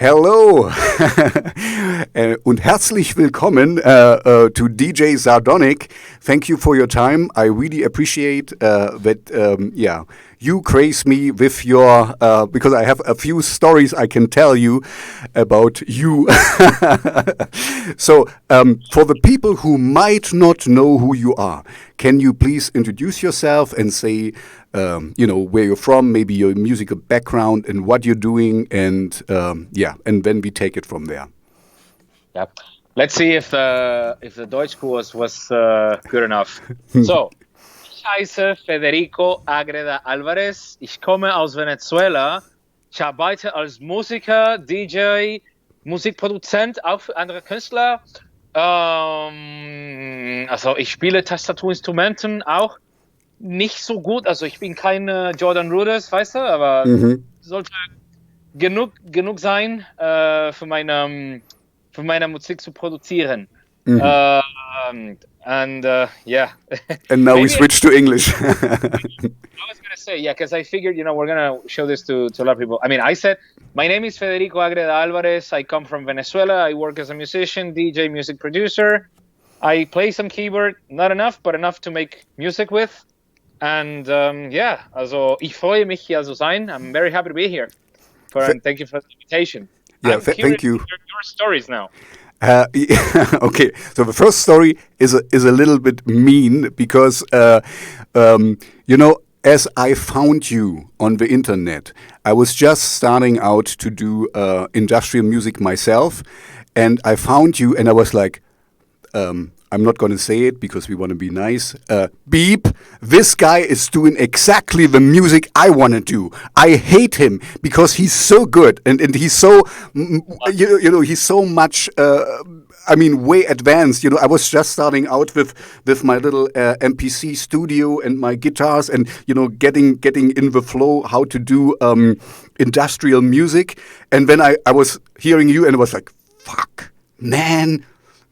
Hello und herzlich willkommen to DJ Zardonic. Thank you for your time. I really appreciate that. You grace me with your because I have a few stories I can tell you about you. So for the people who might not know who you are, can you please introduce yourself and say, where you're from, maybe your musical background and what you're doing, and and then we take it from there. Yeah, let's see if the Deutsch course was good enough. So, ich heiße Federico Agreda Alvarez. Ich komme aus Venezuela. Ich arbeite als Musiker, DJ, Musikproduzent, auch für andere Künstler. Also ich spiele Tastaturinstrumenten auch. Nicht so gut, also ich bin kein Jordan Rudess, weißt du, aber sollte genug sein, für meine Musik zu produzieren. And now we switch to English. I was gonna say, because I figured, we're gonna show this to a lot of people. I mean, I said, my name is Federico Agreda Alvarez. I come from Venezuela. I work as a musician, DJ, music producer. I play some keyboard, not enough, but enough to make music with. And also ich freue mich hier zu sein. I'm very happy to be here. And thank you for the invitation. Yeah, thank you. Your stories now. Okay, so the first story is a little bit mean because as I found you on the internet, I was just starting out to do industrial music myself, and I found you, and I was like, I'm not going to say it because we want to be nice. Beep, this guy is doing exactly the music I want to do. I hate him because he's so good and he's so, he's so much, way advanced. I was just starting out with my little MPC studio and my guitars and, getting in the flow how to do industrial music. And then I was hearing you and I was like, fuck, man.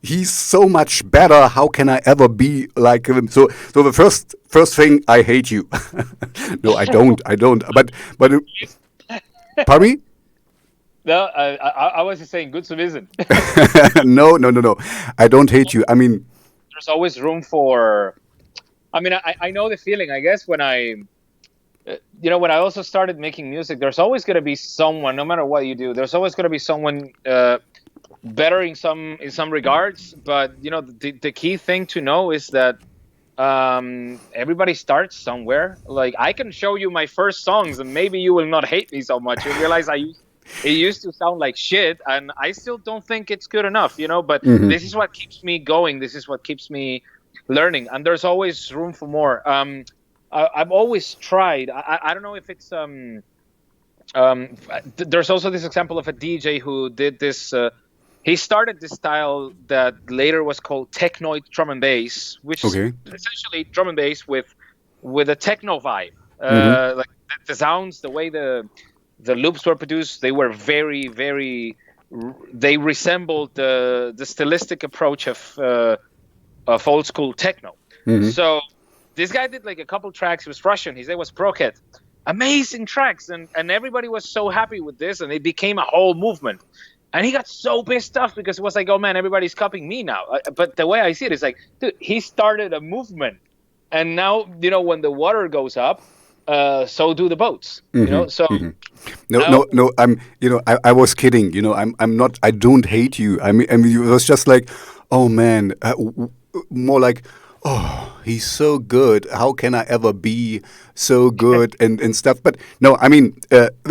He's so much better. How can I ever be like him? So the first thing, I hate you. No, I don't. But pardon me? No, I was just saying, good to visit. No. I don't hate you. I mean, there's always room for. I mean, I know the feeling. I guess when I also started making music, there's always going to be someone, no matter what you do. There's always going to be someone. Better in some regards, but the key thing to know is that everybody starts somewhere. Like I can show you my first songs, and maybe you will not hate me so much. You realize it used to sound like shit, and I still don't think it's good enough. But this is what keeps me going. This is what keeps me learning, and there's always room for more. I've always tried. I don't know if it's there's also this example of a DJ who did this. He started this style that later was called technoid drum and bass, which is essentially drum and bass with a techno vibe. Like the sounds, the way the loops were produced, they were very, very. They resembled the stylistic approach of old school techno. So this guy did like a couple tracks. He was Russian. His name was Proket. Amazing tracks, and everybody was so happy with this, and it became a whole movement. And he got so pissed off because it was like, oh man, everybody's copying me now. But the way I see it is like, dude, he started a movement, and now when the water goes up, so do the boats. So no. I was kidding. I'm not. I don't hate you. I mean, it was just like, oh man, more like, oh, he's so good. How can I ever be so good and stuff? But no, I mean,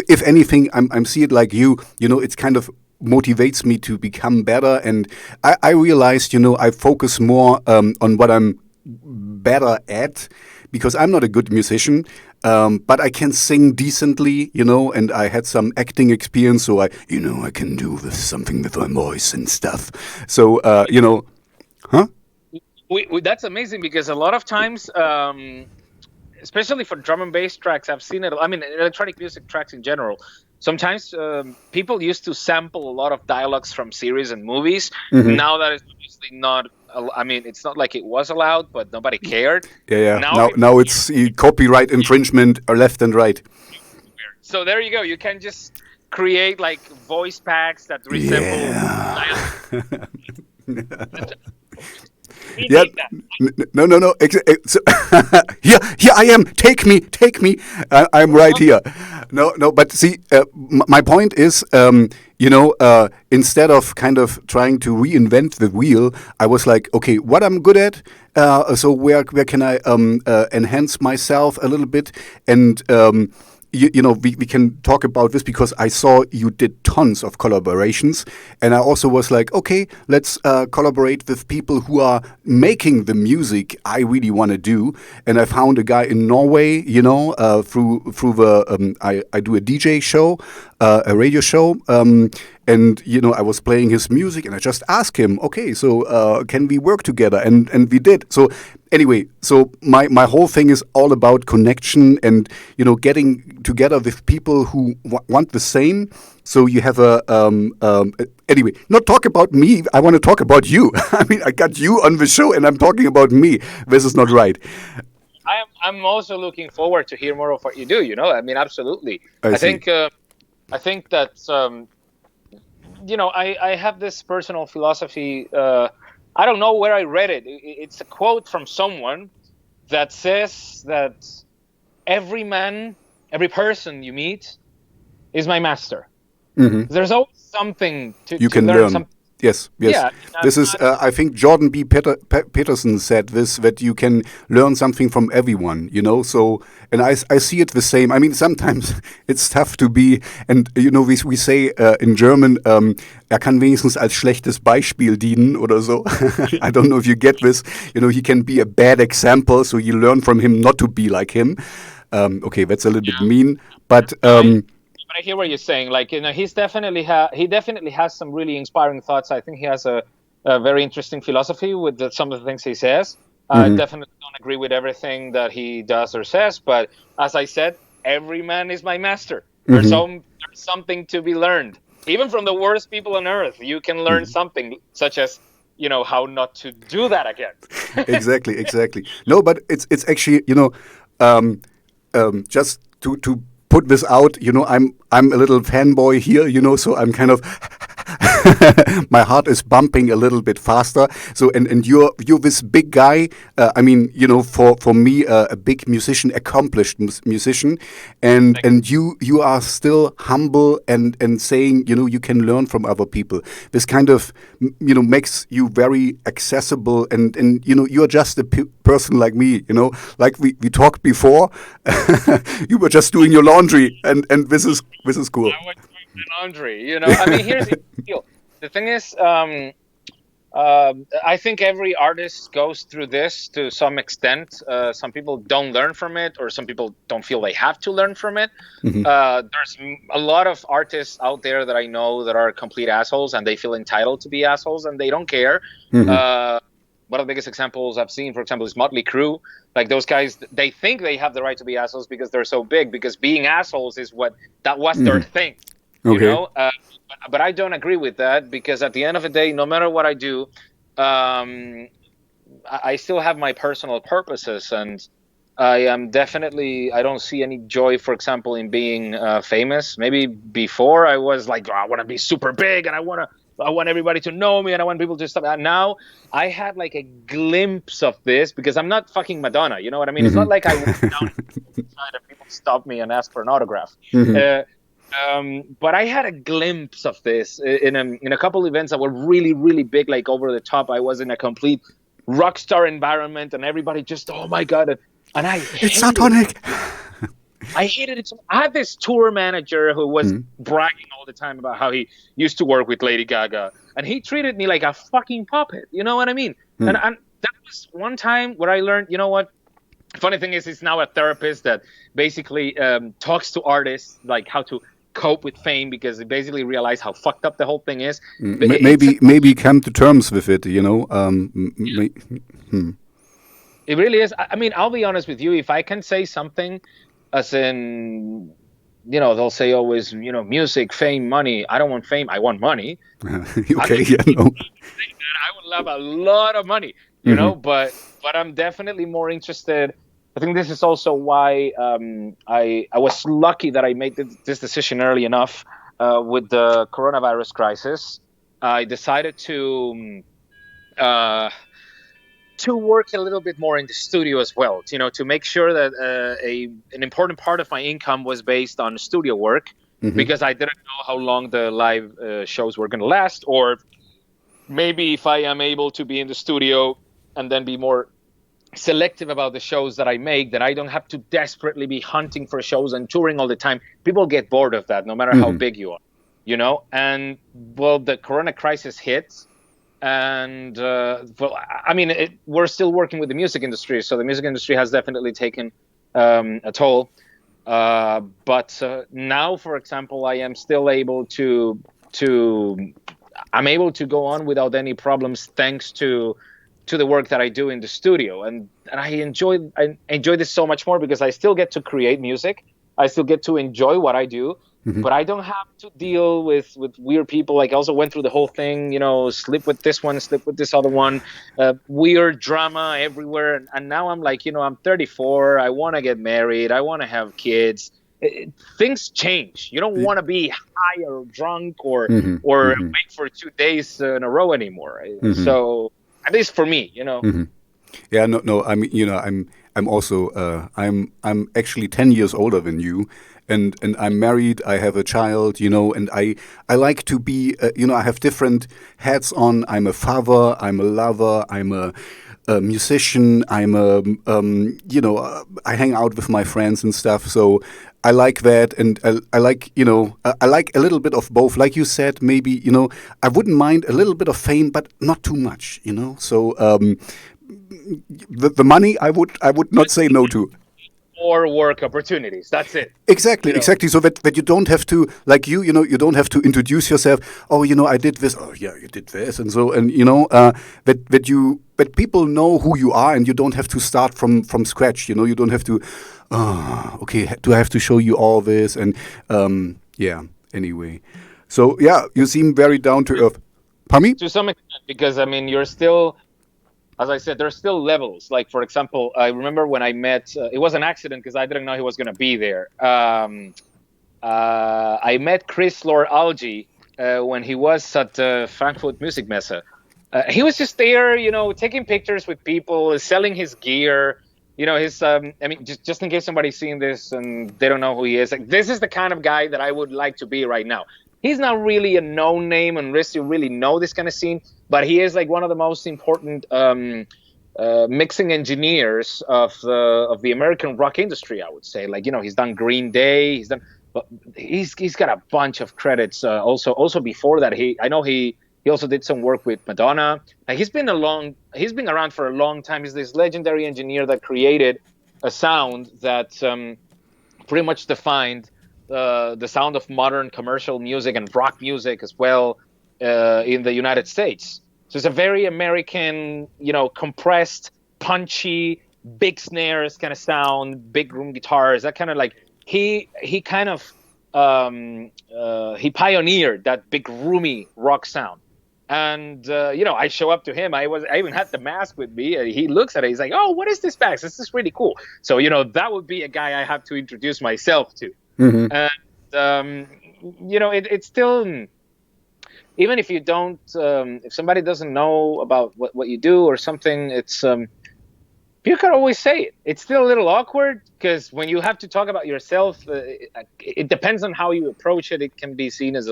if anything, I'm see it like you. It's kind of motivates me to become better, and I realized, I focus more on what I'm better at, because I'm not a good musician, but I can sing decently, and I had some acting experience, so I can do something with my voice and stuff. So, that's amazing, because a lot of times, especially for drum and bass tracks, I've seen it. I mean, electronic music tracks in general. Sometimes people used to sample a lot of dialogues from series and movies. Now that is obviously not. I mean, it's not like it was allowed, but nobody cared. Yeah. Now it's copyright infringement or left and right. So there you go. You can just create like voice packs that resemble. Yeah. No. Here I am. Take me. I'm right here. No. But see, my point is, instead of kind of trying to reinvent the wheel, I was like, okay, what I'm good at. So where can I enhance myself a little bit and. We can talk about this because I saw you did tons of collaborations, and I also was like, okay, let's collaborate with people who are making the music I really want to do. And I found a guy in Norway, through the I do a DJ show, a radio show. And I was playing his music, and I just asked him, okay, so can we work together? And we did. So anyway, so my whole thing is all about connection and getting together with people who want the same. So you have anyway, not talk about me. I want to talk about you. I mean, I got you on the show, and I'm talking about me. This is not right. I'm also looking forward to hear more of what you do. I mean, absolutely. I think that. I have this personal philosophy. I don't know where I read it. It's a quote from someone that says that every person you meet is my master. Mm-hmm. There's always something to learn. Yes. Yeah, this is, I think Jordan B. Peterson said this, that you can learn something from everyone, so, and I see it the same. I mean, sometimes it's tough to be, and, we say in German, kann wenigstens als schlechtes Beispiel dienen, oder so. I don't know if you get this. He can be a bad example, so you learn from him not to be like him. Okay, that's a little bit mean, but... But I hear what you're saying. Like, he definitely has some really inspiring thoughts. I think he has a very interesting philosophy with some of the things he says. I definitely don't agree with everything that he does or says. But as I said, every man is my master. There's something to be learned. Even from the worst people on earth, you can learn something, such as, how not to do that again. Exactly. No, but it's actually, just to put this out, I'm a little fanboy here, so I'm kind of my heart is bumping a little bit faster. So and you're this big guy. I mean, for me, a big musician, accomplished musician, and you are still humble and saying, you can learn from other people. This kind of makes you very accessible, and you're just a person like me. Like we talked before. You were just doing your laundry, and this is cool. I was doing my laundry. I mean, here's the deal. The thing is, I think every artist goes through this to some extent. Some people don't learn from it, or some people don't feel they have to learn from it. There's a lot of artists out there that I know that are complete assholes, and they feel entitled to be assholes, and they don't care. One of the biggest examples I've seen, for example, is Motley Crue. Like, those guys, they think they have the right to be assholes because they're so big, because being assholes is that was their thing. Okay. But I don't agree with that, because at the end of the day, no matter what I do, I still have my personal purposes, and I don't see any joy, for example, in being famous. Maybe before I was like, I want to be super big, and I want everybody to know me, and I want people to stop. And now I had like a glimpse of this, because I'm not fucking Madonna. You know what I mean? It's not like I went down inside and people stop me and ask for an autograph. But I had a glimpse of this in a couple events that were really, really big, like over the top. I was in a complete rock star environment, and everybody just, oh my God. And it's Zardonic. I hated it. I had this tour manager who was bragging all the time about how he used to work with Lady Gaga, and he treated me like a fucking puppet. You know what I mean? And that was one time where I learned, you know what? Funny thing is, he's now a therapist that basically talks to artists like how to cope with fame, because they basically realize how fucked up the whole thing is. Maybe come to terms with it, It really is. I mean, I'll be honest with you. If I can say something, as in, they'll say always, music, fame, money. I don't want fame. I want money. Okay, no. I would love a lot of money, but I'm definitely more interested. I think this is also why I was lucky that I made this decision early enough. with the coronavirus crisis, I decided uh, to work a little bit more in the studio as well. To make sure that an important part of my income was based on studio work, because I didn't know how long the live shows were going to last, or maybe if I am able to be in the studio and then be more selective about the shows that I make, that I don't have to desperately be hunting for shows and touring all the time. People get bored of that, no matter how big you are, And well, the Corona crisis hit, and I mean, we're still working with the music industry, so the music industry has definitely taken a toll. But now, for example, I am still able I'm able to go on without any problems, thanks to the work that I do in the studio, and I enjoy this so much more, because I still get to create music, I still get to enjoy what I do, but I don't have to deal with weird people. Like, I also went through the whole thing, sleep with this one, sleep with this other one, weird drama everywhere, and now I'm like, I'm 34, I want to get married, I want to have kids. Things change. You don't want to be high or drunk or awake for 2 days in a row anymore. So, at least for me, Yeah, no. I mean, I'm also, I'm actually 10 years older than you, and I'm married. I have a child, and I like to be, I have different hats on. I'm a father. I'm a lover. I'm a musician. I'm I hang out with my friends and stuff. So I like that, and I like, I like a little bit of both. Like you said, maybe, I wouldn't mind a little bit of fame, but not too much, So the money, I would not say no to. Or work opportunities. That's it. Exactly. So that you don't have to, like you don't have to introduce yourself. Oh, I did this. Oh, yeah, you did this, and so, and that people know who you are, and you don't have to start from scratch. You don't have to. Oh, okay. Do I have to show you all this? And yeah. Anyway, so yeah, you seem very down to earth. Pardon me? To some extent, because I mean, you're still. As I said, there's still levels. Like, for example, I remember when I met, it was an accident because I didn't know he was going to be there. I met Chris Lore-Alge when he was at Frankfurt Music Messe. He was just there, taking pictures with people, selling his gear. I mean, just in case somebody's seeing this and they don't know who he is, like, this is the kind of guy that I would like to be right now. He's not really a known name unless you really know this kind of scene, but he is like one of the most important mixing engineers of the American rock industry, I would say. Like, he's done Green Day, he's got a bunch of credits. Also before that, I know he also did some work with Madonna. He's been around for a long time. He's this legendary engineer that created a sound that pretty much defined the sound of modern commercial music and rock music as well in the United States. So it's a very American, compressed, punchy, big snares kind of sound, big room guitars. That kind of like he kind of he pioneered that big roomy rock sound. And I show up to him. I even had the mask with me. He looks at it. He's like, "Oh, what is this mask? This is really cool." So that would be a guy I have to introduce myself to. And it's still, even if you don't, if somebody doesn't know about what you do or something, it's you can always say it. It's still a little awkward because when you have to talk about yourself, it depends on how you approach it. It can be seen as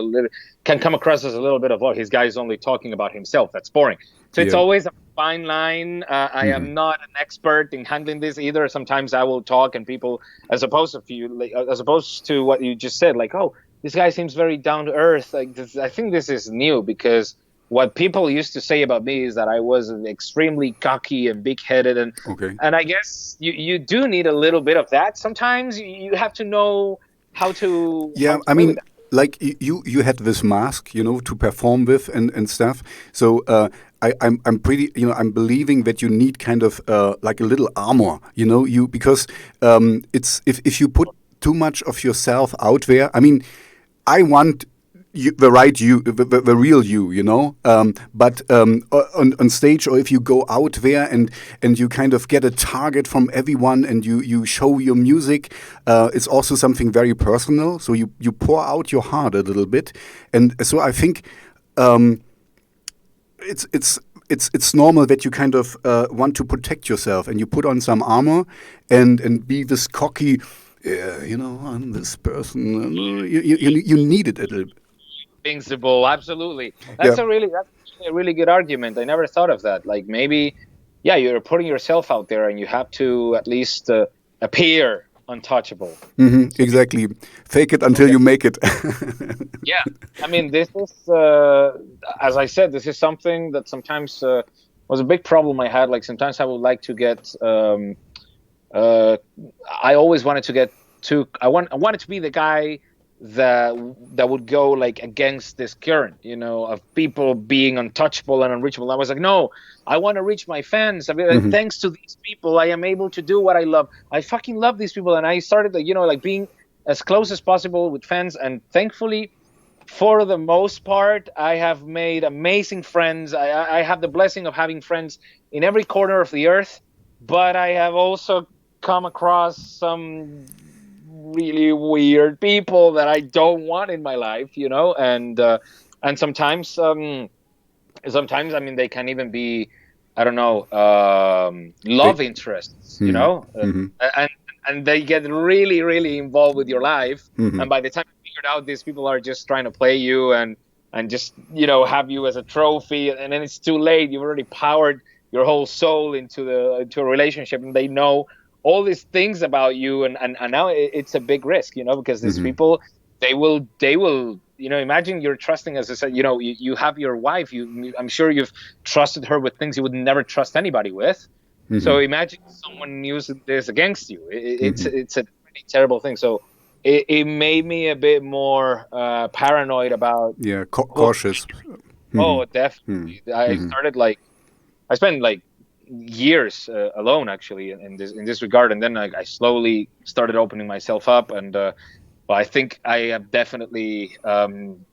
can come across as a little bit of, oh, his guy's only talking about himself. That's boring. So it's always a fine line. I am not an expert in handling this either. Sometimes I will talk and people, as opposed to what you just said, like, oh, this guy seems very down to earth. Like, I think this is new because what people used to say about me is that I was extremely cocky and big-headed, and I guess you do need a little bit of that. Sometimes you have to know how to. Yeah, I mean, like you had this mask, to perform with and stuff. So I'm pretty, I'm believing that you need kind of like a little armor, because it's if you put too much of yourself out there. I mean, I want the right you, the real you, you know. But on stage, or if you go out there and you kind of get a target from everyone and you show your music, it's also something very personal. So you pour out your heart a little bit, and so I think it's normal that you kind of want to protect yourself and you put on some armor and be this cocky. Yeah, you know, I'm this person. You need it a little bit. Invincible, absolutely. Yeah. That's a really good argument. I never thought of that. Like maybe, yeah, you're putting yourself out there, and you have to at least appear untouchable. Exactly. Fake it until you make it. Yeah, I mean, this is, as I said, this is something that sometimes was a big problem I had. Like sometimes I would like to get. I always wanted to get I wanted to be the guy that would go like against this current, you know, of people being untouchable and unreachable. I was like, no, I want to reach my fans. I mean, like, thanks to these people, I am able to do what I love. I fucking love these people, and I started, you know, like being as close as possible with fans. And thankfully, for the most part, I have made amazing friends. I have the blessing of having friends in every corner of the earth, but I have also come across some really weird people that I don't want in my life, you know, and sometimes I mean they can even be, I don't know, love interests, you know, and they get really really involved with your life, and by the time you figured out these people are just trying to play you and just, you know, have you as a trophy, and then it's too late. You've already powered your whole soul into a relationship, and they know all these things about you, and now it's a big risk, you know, because these people, they will, you know, imagine you're trusting, as I said, you know, you have your wife, I'm sure you've trusted her with things you would never trust anybody with. So imagine someone using this against you. It's a pretty terrible thing. So it made me a bit more paranoid about cautious. Oh, definitely. I spent like years alone actually in this regard, and then I slowly started opening myself up, and well, I think I have definitely I'm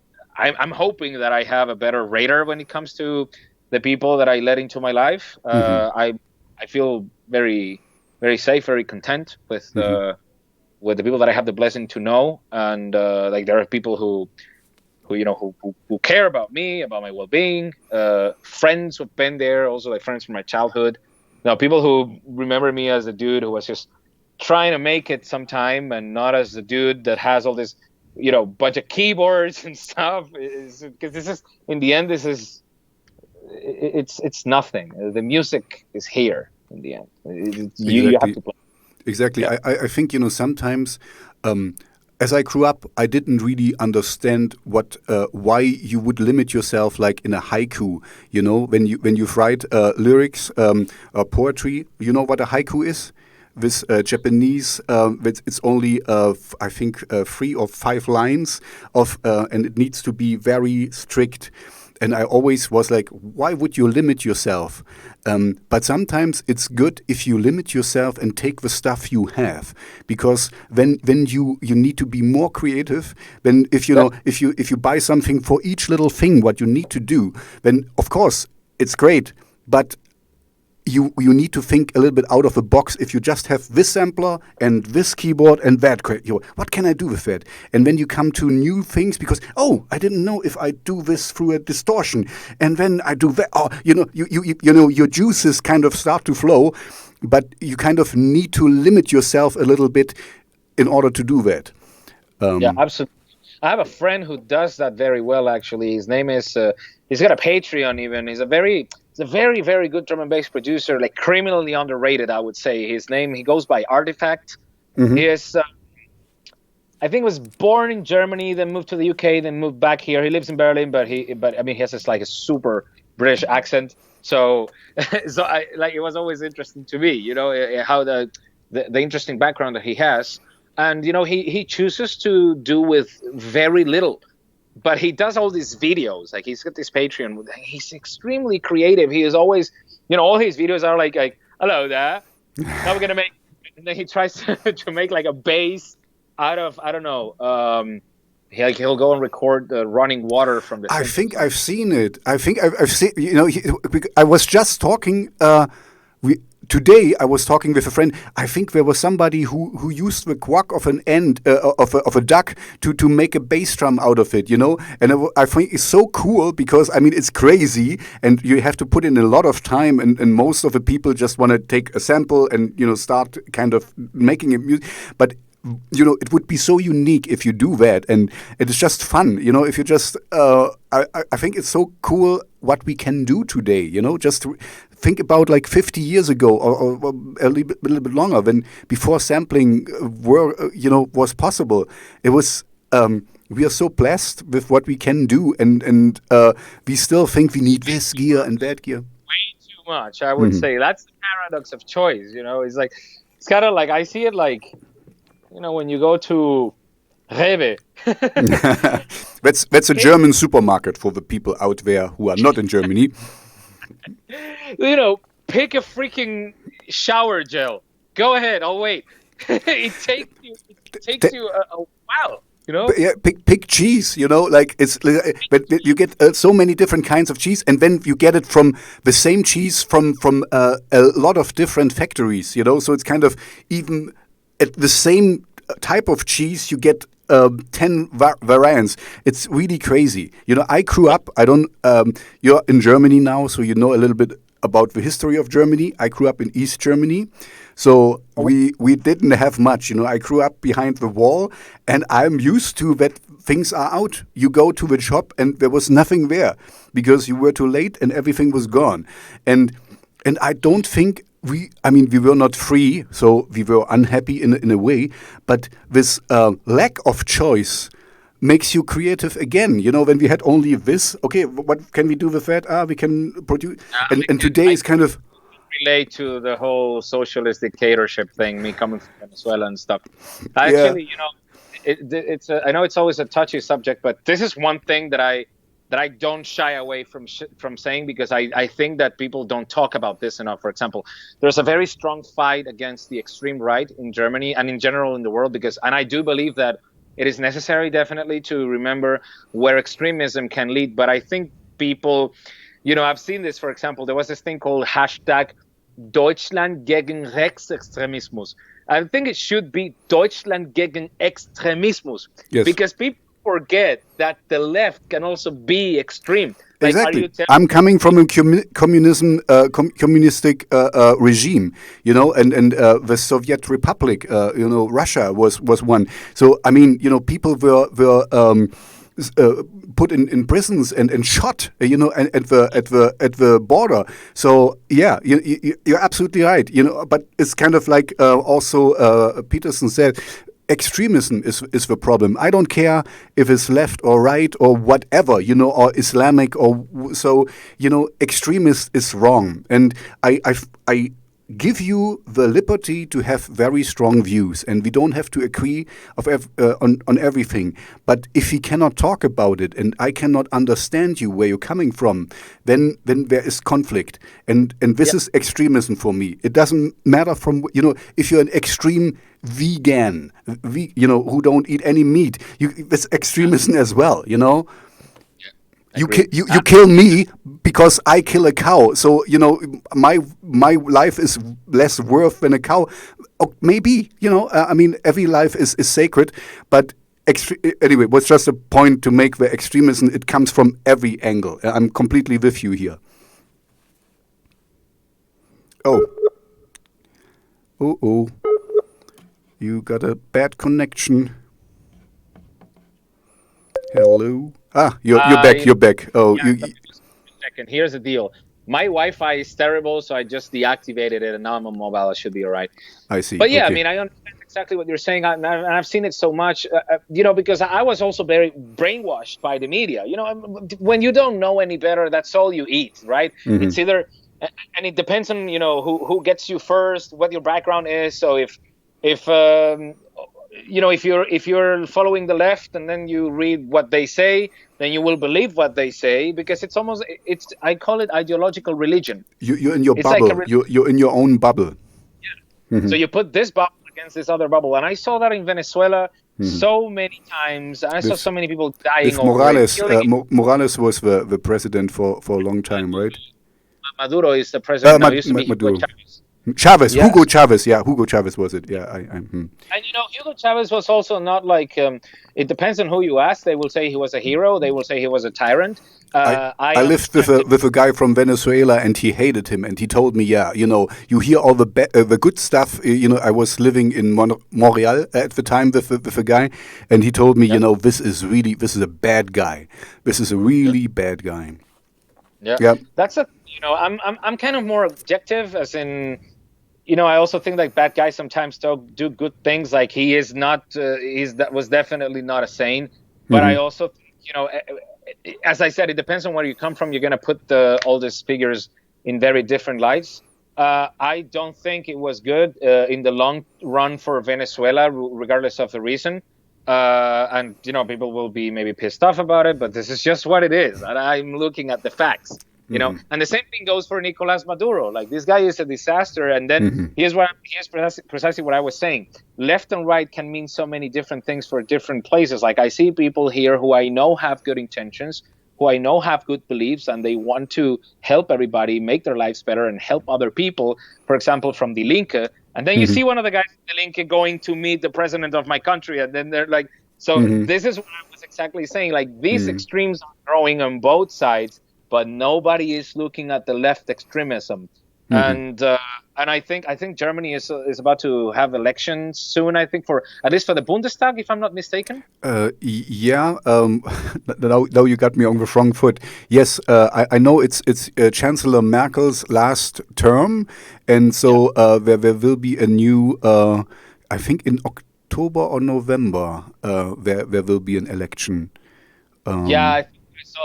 hoping that I have a better radar when it comes to the people that I let into my life. I feel very very safe, very content with the people that I have the blessing to know, and like there are people who you know who care about me, about my well-being, friends who've been there, also like friends from my childhood. Now people who remember me as a dude who was just trying to make it sometime, and not as the dude that has all this, you know, bunch of keyboards and stuff. Because this is, in the end, this is it's nothing. The music is here in the end. You have to play. Exactly. Yeah. I think, you know, sometimes as I grew up, I didn't really understand why you would limit yourself, like in a haiku. You know, when you write lyrics or poetry, you know what a haiku is? This Japanese, it's only I think 3 or 5 lines of, and it needs to be very strict. And I always was like, why would you limit yourself? But sometimes it's good if you limit yourself and take the stuff you have, because then you need to be more creative. Then if you know if you buy something for each little thing what you need to do, then of course it's great, but you need to think a little bit out of the box. If you just have this sampler and this keyboard and that, what can I do with that? And then you come to new things because, oh, I didn't know if I do this through a distortion, and then I do that. Oh, you know, your juices kind of start to flow, but you kind of need to limit yourself a little bit in order to do that. Yeah, absolutely. I have a friend who does that very well, actually. His name is, he's got a Patreon even. He's a very, very good drum and bass producer, like criminally underrated, I would say. He goes by Artifact. He is, I think was born in Germany, then moved to the UK, then moved back here. He lives in Berlin, but I mean, he has this like a super British accent. So, it was always interesting to me, you know, how the interesting background that he has. And, you know, he chooses to do with very little, but he does all these videos. Like he's got this Patreon. He's extremely creative. He is always, you know, all his videos are like hello there. Now we're going to make, and then he tries to make like a bass out of, I don't know. he'll go and record the running water from the. I think I've seen it. I think I've seen. I was just talking. Today I was talking with a friend. I think there was somebody who used the quack of an end of a duck to make a bass drum out of it, And I think it's so cool because it's crazy, and you have to put in a lot of time, and most of the people just want to take a sample and start kind of making it music, but. It would be so unique if you do that, and it is just fun. If you just, I think it's so cool what we can do today. Just think about like 50 years ago, or a little bit longer, when before sampling was possible. It was. We are so blessed with what we can do, and we still think we need this gear and that gear. Way too much, I would say. That's the paradox of choice. It's like it's kind of like I see it like. When you go to Rewe. That's a German supermarket for the people out there who are not in Germany. Pick a freaking shower gel. Go ahead, I'll wait. it takes you a while. Yeah, pick cheese, like but you get so many different kinds of cheese, and then you get it from the same cheese from a lot of different factories, so it's kind of even at the same type of cheese you get 10 variants. It's really crazy. I grew up, you're in Germany now, so you know a little bit about the history of Germany. I grew up in East Germany, so we didn't have much. I grew up behind the wall, and I'm used to that things are out. You go to the shop and there was nothing there because you were too late and everything was gone. And I don't think we were not free, so we were unhappy in a way, but this lack of choice makes you creative again. When we had only this, okay, what can we do with that? We can produce, and today is kind of relate to the whole socialist dictatorship thing. Me coming from Venezuela and stuff. Actually, it's I know it's always a touchy subject, but this is one thing that I don't shy away from saying, because I think that people don't talk about this enough. For example, there's a very strong fight against the extreme right in Germany and in general in the world, and I do believe that it is necessary definitely to remember where extremism can lead. But I think people, I've seen this, for example, there was this thing called hashtag Deutschland gegen Rechtsextremismus. I think it should be Deutschland gegen Extremismus. Yes. Because people forget that the left can also be extreme. Like, exactly. I'm coming from a communistic regime, and the Soviet Republic, Russia was one. So people were put in prisons and shot, at the border. So yeah, you're absolutely right. But it's kind of like also Peterson said. Extremism is the problem. I don't care if it's left or right or whatever, or Islamic or so. Extremist is wrong, and I give you the liberty to have very strong views, and we don't have to agree on everything. But if we cannot talk about it, and I cannot understand you where you're coming from, then there is conflict, and this is extremism for me. It doesn't matter from if you're an extreme vegan, who don't eat any meat, that's extremism as well. You kill me because I kill a cow. So my life is less worth than a cow. Maybe every life is sacred. But anyway, was just a point to make. The extremism, it comes from every angle. I'm completely with you here. Oh, you got a bad connection. Hello. You're back. You're back. Oh, second. Here's the deal. My Wi-Fi is terrible, so I just deactivated it, and now I'm on mobile. It should be all right. I see. But yeah, okay. I understand exactly what you're saying, and I've seen it so much, because I was also very brainwashed by the media. When you don't know any better, that's all you eat, right? Mm-hmm. It's either, and it depends on who gets you first, what your background is. So if you're following the left and then you read what they say, then you will believe what they say, because I call it ideological religion. You're in your bubble. Like you're in your own bubble. Yeah. Mm-hmm. So you put this bubble against this other bubble. And I saw that in Venezuela. so many times, and I saw so many people dying With over it. Morales, Morales was the president for a long time, right? Maduro is the president now. Used to be Hugo Maduro. Chavez. Chavez, Yes. Hugo Chavez, yeah, Hugo Chavez was it? Yeah, And Hugo Chavez was also not like. It depends on who you ask. They will say he was a hero. They will say he was a tyrant. I lived with a guy from Venezuela, and he hated him. And he told me, "Yeah, you hear all the good stuff. I was living in Montreal at the time with a guy, and he told me, this is a bad guy. This is a really bad guy." Yeah. That's I'm kind of more objective, as in, I also think like bad guys sometimes do good things. Like he is not, that was definitely not a saint. But I also think, as I said, it depends on where you come from. You're going to put all these figures in very different lights. I don't think it was good in the long run for Venezuela, regardless of the reason. And people will be maybe pissed off about it, but this is just what it is. And I'm looking at the facts, And the same thing goes for Nicolas Maduro. Like, this guy is a disaster. And then here's precisely what I was saying. Left and right can mean so many different things for different places. Like, I see people here who I know have good intentions, who I know have good beliefs, and they want to help everybody, make their lives better, and help other people. For example, from Die Linke. And then you see one of the guys in Die Linke going to meet the president of my country, and then they're like, this is what I was exactly saying. Like, these extremes are growing on both sides, but nobody is looking at the left extremism. And I think Germany is about to have elections soon. I think at least for the Bundestag, if I'm not mistaken. Yeah. Now you got me on the wrong foot. Yes, I know it's Chancellor Merkel's last term, and so there will be a new. I think in October or November there will be an election.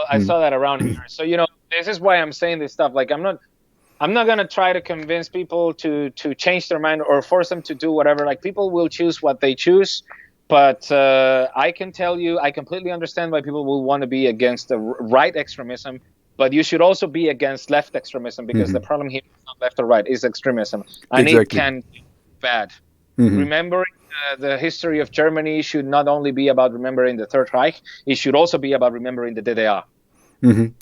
I saw that around here. So this is why I'm saying this stuff. Like, I'm not going to try to convince people to change their mind or force them to do whatever. Like, people will choose what they choose. But I can tell you, I completely understand why people will want to be against the right extremism. But you should also be against left extremism, because the problem here is not left or right, is extremism. And it can be bad. Remembering the history of Germany should not only be about remembering the Third Reich, it should also be about remembering the DDR.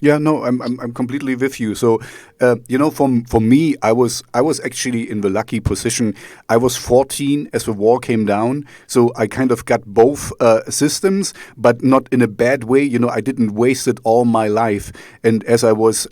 Yeah, no, I'm completely with you. So, for me, I was actually in the lucky position. I was 14 as the war came down, so I kind of got both systems, but not in a bad way. I didn't waste it all my life. And as I was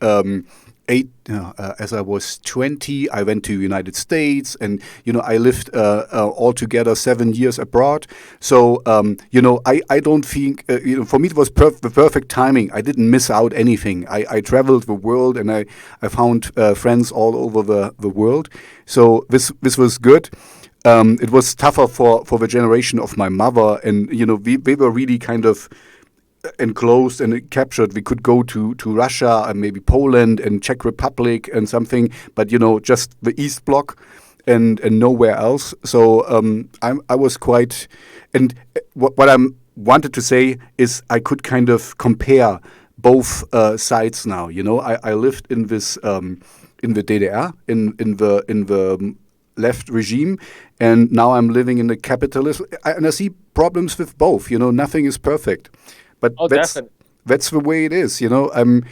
as I was 20, I went to the United States, and I lived altogether 7 years abroad. So I don't think for me it was the perfect timing. I didn't miss out anything. I traveled the world, and I found friends all over the world. So this was good. It was tougher for the generation of my mother, and we were really kind of enclosed and captured. We could go to Russia and maybe Poland and Czech Republic and something, but just the East Bloc and nowhere else. So I was quite, and what I wanted to say is I could kind of compare both sides now. I lived in this in the DDR in the left regime, and now I'm living in the capitalist, and I see problems with both. Nothing is perfect. But that's the way it is, The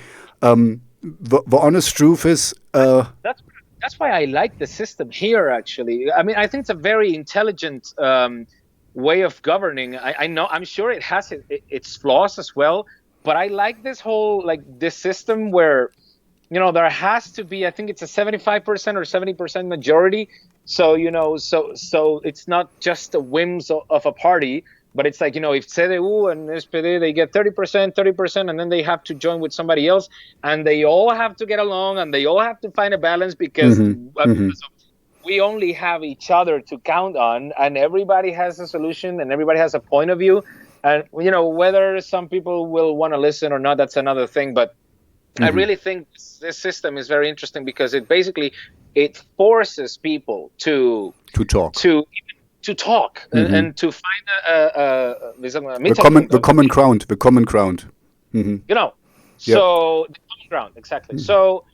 honest truth is that's why I like the system here. Actually, I mean, I think it's a very intelligent way of governing. I know, I'm sure it has its flaws as well, but I like this whole this system where there has to be. I think it's a 75% or 70% majority. So so it's not just the whims of a party. But it's like, if CDU and SPD, they get 30%, and then they have to join with somebody else, and they all have to get along, and they all have to find a balance, because we only have each other to count on, and everybody has a solution, and everybody has a point of view. And, whether some people will want to listen or not, that's another thing. But I really think this system is very interesting, because it forces people to talk. To talk and to find the common ground. The common ground. So the common ground, exactly. So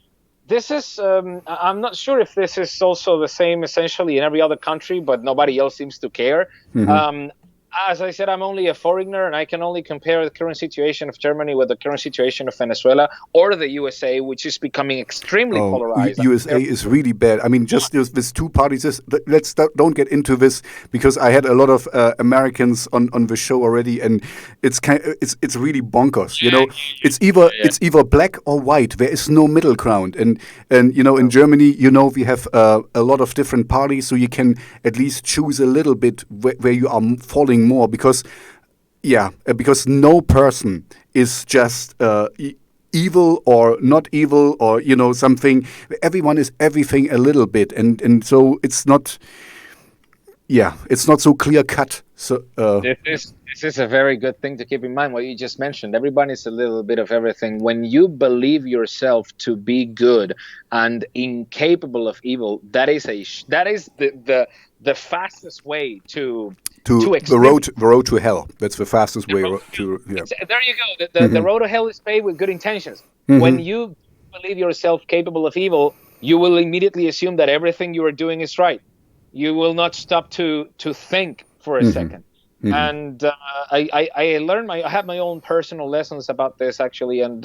this is, I'm not sure if this is also the same essentially in every other country, but nobody else seems to care. as I said, I'm only a foreigner, and I can only compare the current situation of Germany with the current situation of Venezuela or the USA, which is becoming extremely polarized. USA is really bad. I mean, just this two parties. Let's don't get into this because I had a lot of Americans on the show already, and it's really bonkers. You know, it's either black or white. There is no middle ground. And you know, in Germany, you know, we have a lot of different parties, so you can at least choose a little bit where you are falling more because. Yeah, because no person is just evil or not evil or you know something. Everyone is everything a little bit, and so it's not. Yeah, it's not so clear cut. So this is a very good thing to keep in mind. What you just mentioned, everybody is a little bit of everything. When you believe yourself to be good and incapable of evil, that is the fastest way to the road to hell. That's the fastest way to. Yeah. There you go. The road to hell is paved with good intentions. When you believe yourself capable of evil, you will immediately assume that everything you are doing is right. You will not stop to think for a second. And I learned I have my own personal lessons about this actually, and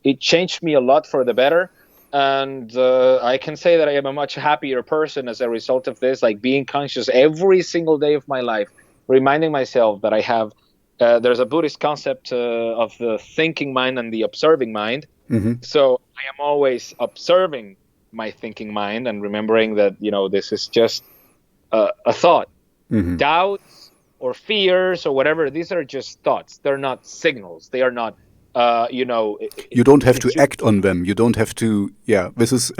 it changed me a lot for the better. And I can say that I am a much happier person as a result of this, like being conscious every single day of my life, reminding myself that I have, there's a Buddhist concept of the thinking mind and the observing mind. So I am always observing my thinking mind and remembering that, you know, this is just a thought. Doubts or fears or whatever, these are just thoughts. They're not signals. They are not you know, you don't have to act on them. You don't have to. Yeah, this is.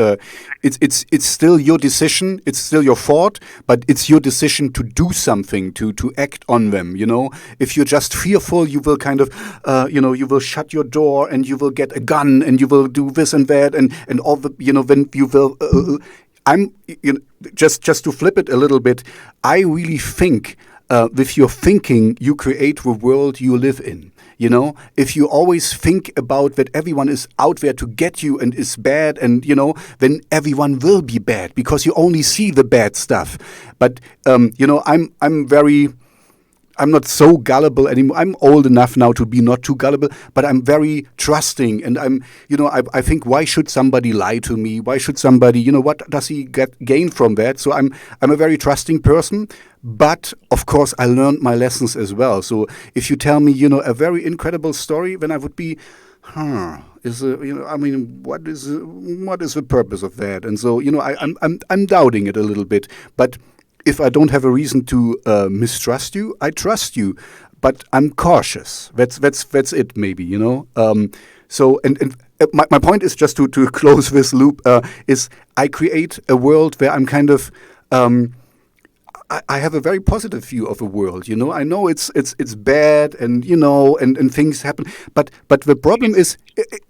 It's still your decision. It's still your thought, but it's your decision to do something, to act on them. You know, if you're just fearful, you will kind of, you know, you will shut your door and you will get a gun and you will do this and that and all the, you know, then you will. I'm you know, just to flip it a little bit. I really think with your thinking, you create the world you live in. You know, if you always think about that everyone is out there to get you and is bad and, you know, then everyone will be bad because you only see the bad stuff. But, you know, I'm not so gullible anymore. I'm old enough now to be not too gullible, but I'm very trusting. And you know, I think, why should somebody lie to me? Why should somebody, you know, what does he gain from that? So I'm a very trusting person. But of course, I learned my lessons as well. So if you tell me, you know, a very incredible story, then I would be, you know, I mean, what is the purpose of that? And so, you know, I'm doubting it a little bit, but. If I don't have a reason to mistrust you, I trust you, but I'm cautious. That's it, maybe, you know. So and my point is just to close this loop is I create a world where I'm kind of. I have a very positive view of the world, you know. I know it's bad, and you know, and things happen, but the problem is,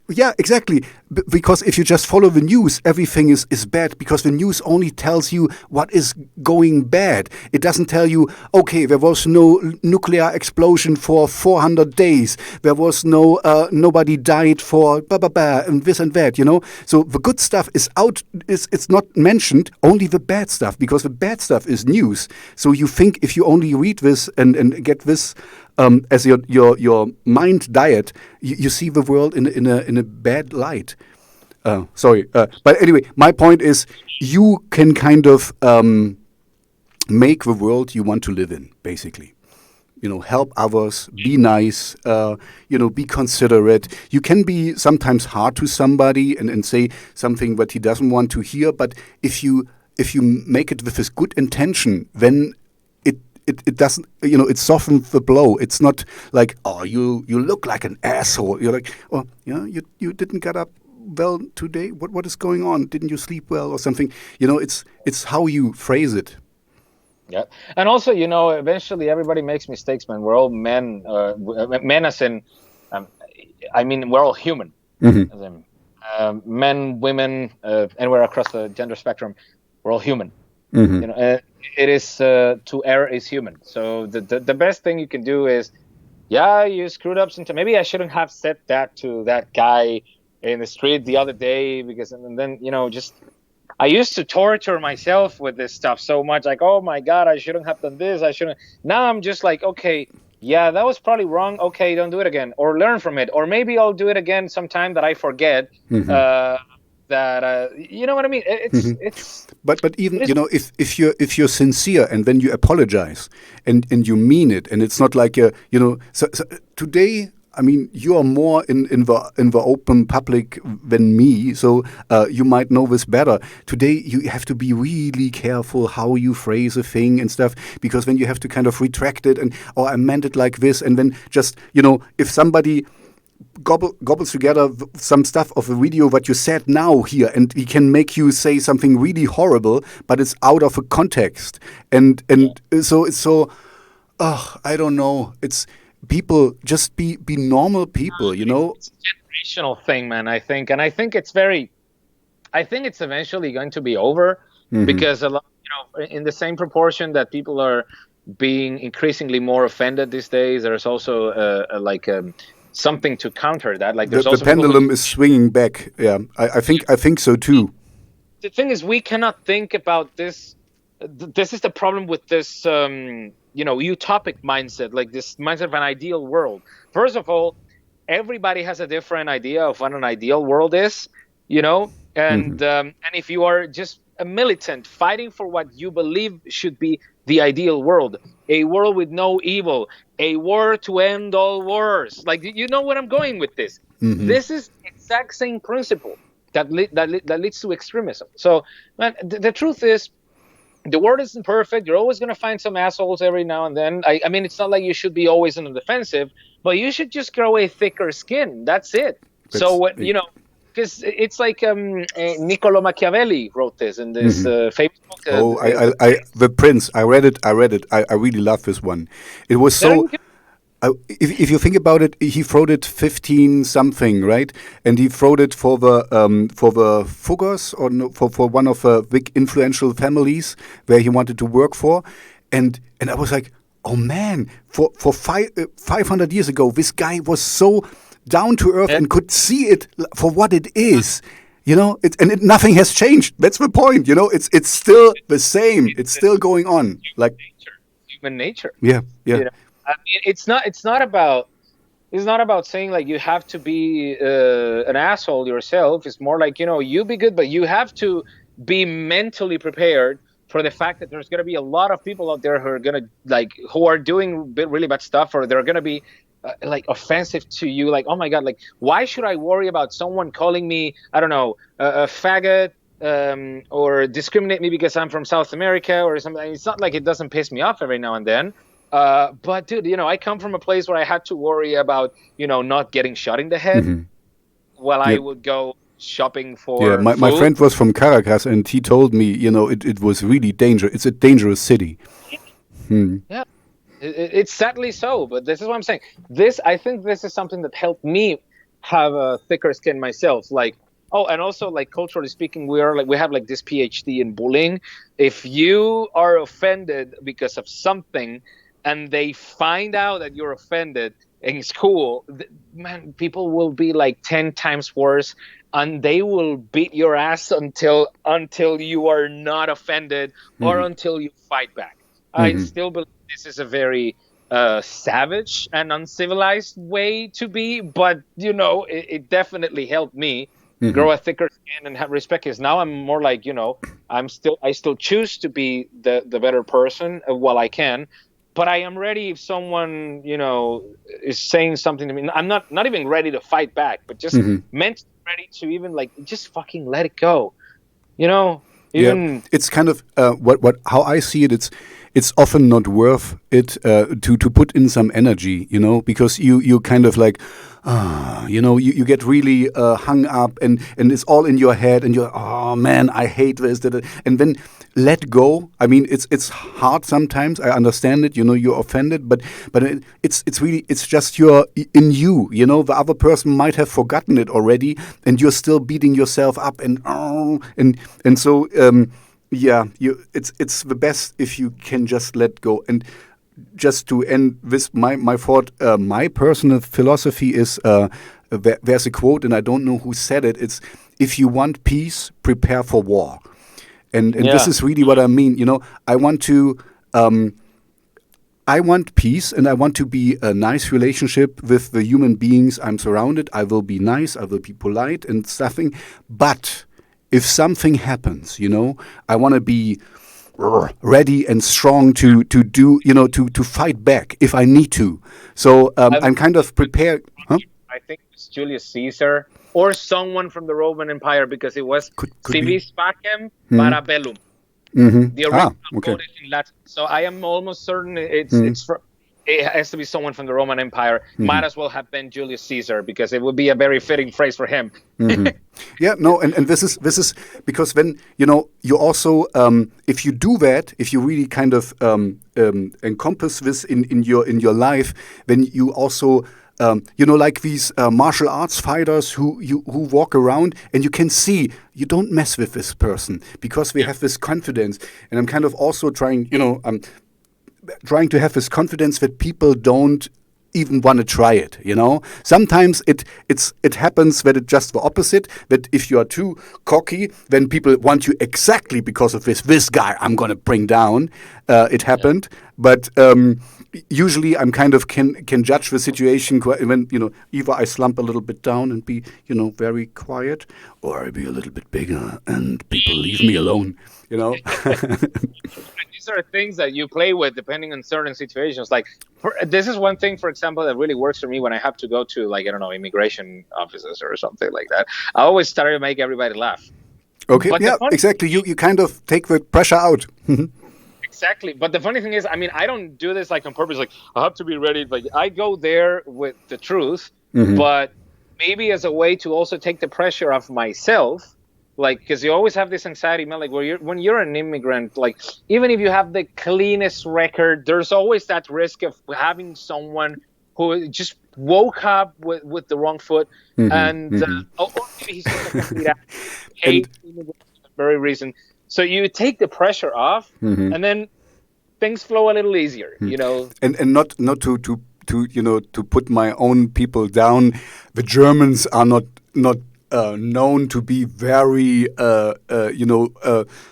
yeah, exactly, because if you just follow the news, everything is bad because the news only tells you what is going bad. It doesn't tell you, okay, there was no nuclear explosion for 400 days, there was no nobody died for blah blah blah and this and that, you know. So the good stuff is out, it's not mentioned, only the bad stuff, because the bad stuff is news. So you think if you only read this and get this as your mind diet, you see the world in a bad light. Sorry, but anyway, my point is you can kind of make the world you want to live in, basically. You know, help others, be nice, you know, be considerate. You can be sometimes hard to somebody and say something that he doesn't want to hear, but if you make it with this good intention, then it doesn't, you know, it softens the blow. It's not like, oh, you look like an asshole. You're like, oh, you know, you didn't get up well today. What is going on? Didn't you sleep well or something? You know, it's how you phrase it. Yeah, and also, you know, eventually everybody makes mistakes, man. We're all men, men as in, I mean, we're all human. As in, men, women, anywhere across the gender spectrum, we're all human. You know, it is to err is human. So the best thing you can do is, yeah, you screwed up sometimes. Maybe I shouldn't have said that to that guy in the street the other day, because and then, you know, just I used to torture myself with this stuff so much, like, oh my God, I shouldn't have done this. I shouldn't. Now I'm just like, okay, yeah, that was probably wrong. Okay, don't do it again, or learn from it, or maybe I'll do it again sometime that I forget. You know what I mean? But even, It is if you're sincere, and then you apologize, and you mean it, and it's not like so today, I mean, you are more in the open public than me, so you might know this better. Today, you have to be really careful how you phrase a thing and stuff, because then you have to kind of retract it, and I meant it like this, and then just if somebody gobbles together some stuff of a video what you said now here, and he can make you say something really horrible, but it's out of a context, and so it's so. I don't know. It's people just be normal people, It's a generational thing, man. I think, and I think it's eventually going to be over, because a lot, in the same proportion that people are being increasingly more offended these days, there's also something to counter that. Like there's the also pendulum is swinging back. Yeah, I think so too. The thing is, we cannot think about this. This is the problem with this, utopic mindset, like this mindset of an ideal world. First of all, everybody has a different idea of what an ideal world is, and if you are just a militant fighting for what you believe should be the ideal world, a world with no evil, a war to end all wars, like, you know where I'm going with this. This is the exact same principle that leads to extremism. So, man, the truth is, the world isn't perfect. You're always going to find some assholes every now and then. I mean, it's not like you should be always on the defensive, but you should just grow a thicker skin. That's it. Because it's like Niccolo Machiavelli wrote this in this famous book. The Prince. I read it. I really love this one. It was so. If you think about it, he wrote it 15 something, right? And he wrote it for the Fuggers, or no, for one of the big influential families where he wanted to work for, and I was like, oh man, for 500 years ago, this guy was so down to earth and could see it for what it is. Nothing has changed. That's the point. It's still the same. It's still going on. Like human nature. Yeah. I mean, it's not about saying like you have to be an asshole yourself. It's more like, you be good, but you have to be mentally prepared for the fact that there's going to be a lot of people out there who are doing really bad stuff, or they're going to be offensive to you. Like, oh my God, like, why should I worry about someone calling me, I don't know, a faggot, or discriminate me because I'm from South America or something? It's not like it doesn't piss me off every now and then. But dude, I come from a place where I had to worry about, not getting shot in the head while I would go shopping for food. My friend was from Caracas, and he told me, it was really dangerous. It's a dangerous city. Yeah, it's sadly so. But this is what I'm saying. I think this is something that helped me have a thicker skin myself. Like, oh, and also, like, culturally speaking, we have like this PhD in bullying. If you are offended because of something, and they find out that you're offended in school, man, people will be like 10 times worse, and they will beat your ass until you are not offended, or until you fight back. I still believe this is a very savage and uncivilized way to be, but it definitely helped me grow a thicker skin and have respect. Because now I'm more like, I still choose to be the better person while I can. But I am ready if someone, is saying something to me. I'm not even ready to fight back, but just mentally ready to even just fucking let it go. It's kind of how I see it. It's often not worth it to put in some energy, because you kind of like, you get really hung up, and it's all in your head, and you're, oh man, I hate this, and then let go. I mean, it's hard sometimes. I understand it. You're offended, but it's really, it's just in you. The other person might have forgotten it already, and you're still beating yourself up, and so. It's the best if you can just let go. And just to end this, my thought, my personal philosophy is, there's a quote, and I don't know who said it. It's, if you want peace, prepare for war. And this is really what I mean. I want to. I want peace, and I want to be a nice relationship with the human beings I'm surrounded. I will be nice, I will be polite and stuffing. But if something happens, I want to be ready and strong to do, to fight back if I need to. So I'm kind of prepared. Huh? I think it's Julius Caesar or someone from the Roman Empire, because it was si vis pacem para bellum. Mm-hmm. The original quote is in Latin. So I am almost certain it has to be someone from the Roman Empire. Might as well have been Julius Caesar, because it would be a very fitting phrase for him. Yeah, no, and this is because when you also if you do that, if you really kind of encompass this in your life, then you also like these martial arts fighters who walk around and you can see you don't mess with this person because we have this confidence. And I'm kind of also trying to have this confidence that people don't even want to try it. Sometimes it happens that it's just the opposite, that if you are too cocky, then people want you exactly because of this guy I'm going to bring down. It happened, but usually I'm kind of can judge the situation when either I slump a little bit down and be very quiet, or I be a little bit bigger and people leave me alone. These are things that you play with depending on certain situations. Like this is one thing, for example, that really works for me when I have to go to, like, I don't know, immigration offices or something like that. I always try to make everybody laugh. Okay, but exactly. You kind of take the pressure out. Exactly. But the funny thing is, I mean, I don't do this like on purpose. Like, I have to be ready. Like, I go there with the truth, but maybe as a way to also take the pressure off myself. Like, because you always have this anxiety, man. Like, when you're an immigrant, like, even if you have the cleanest record, there's always that risk of having someone who just woke up with the wrong foot, and or maybe he's just a complete hate immigrants for the very reason. So you take the pressure off, and then things flow a little easier, And not to put my own people down. The Germans are not known to be very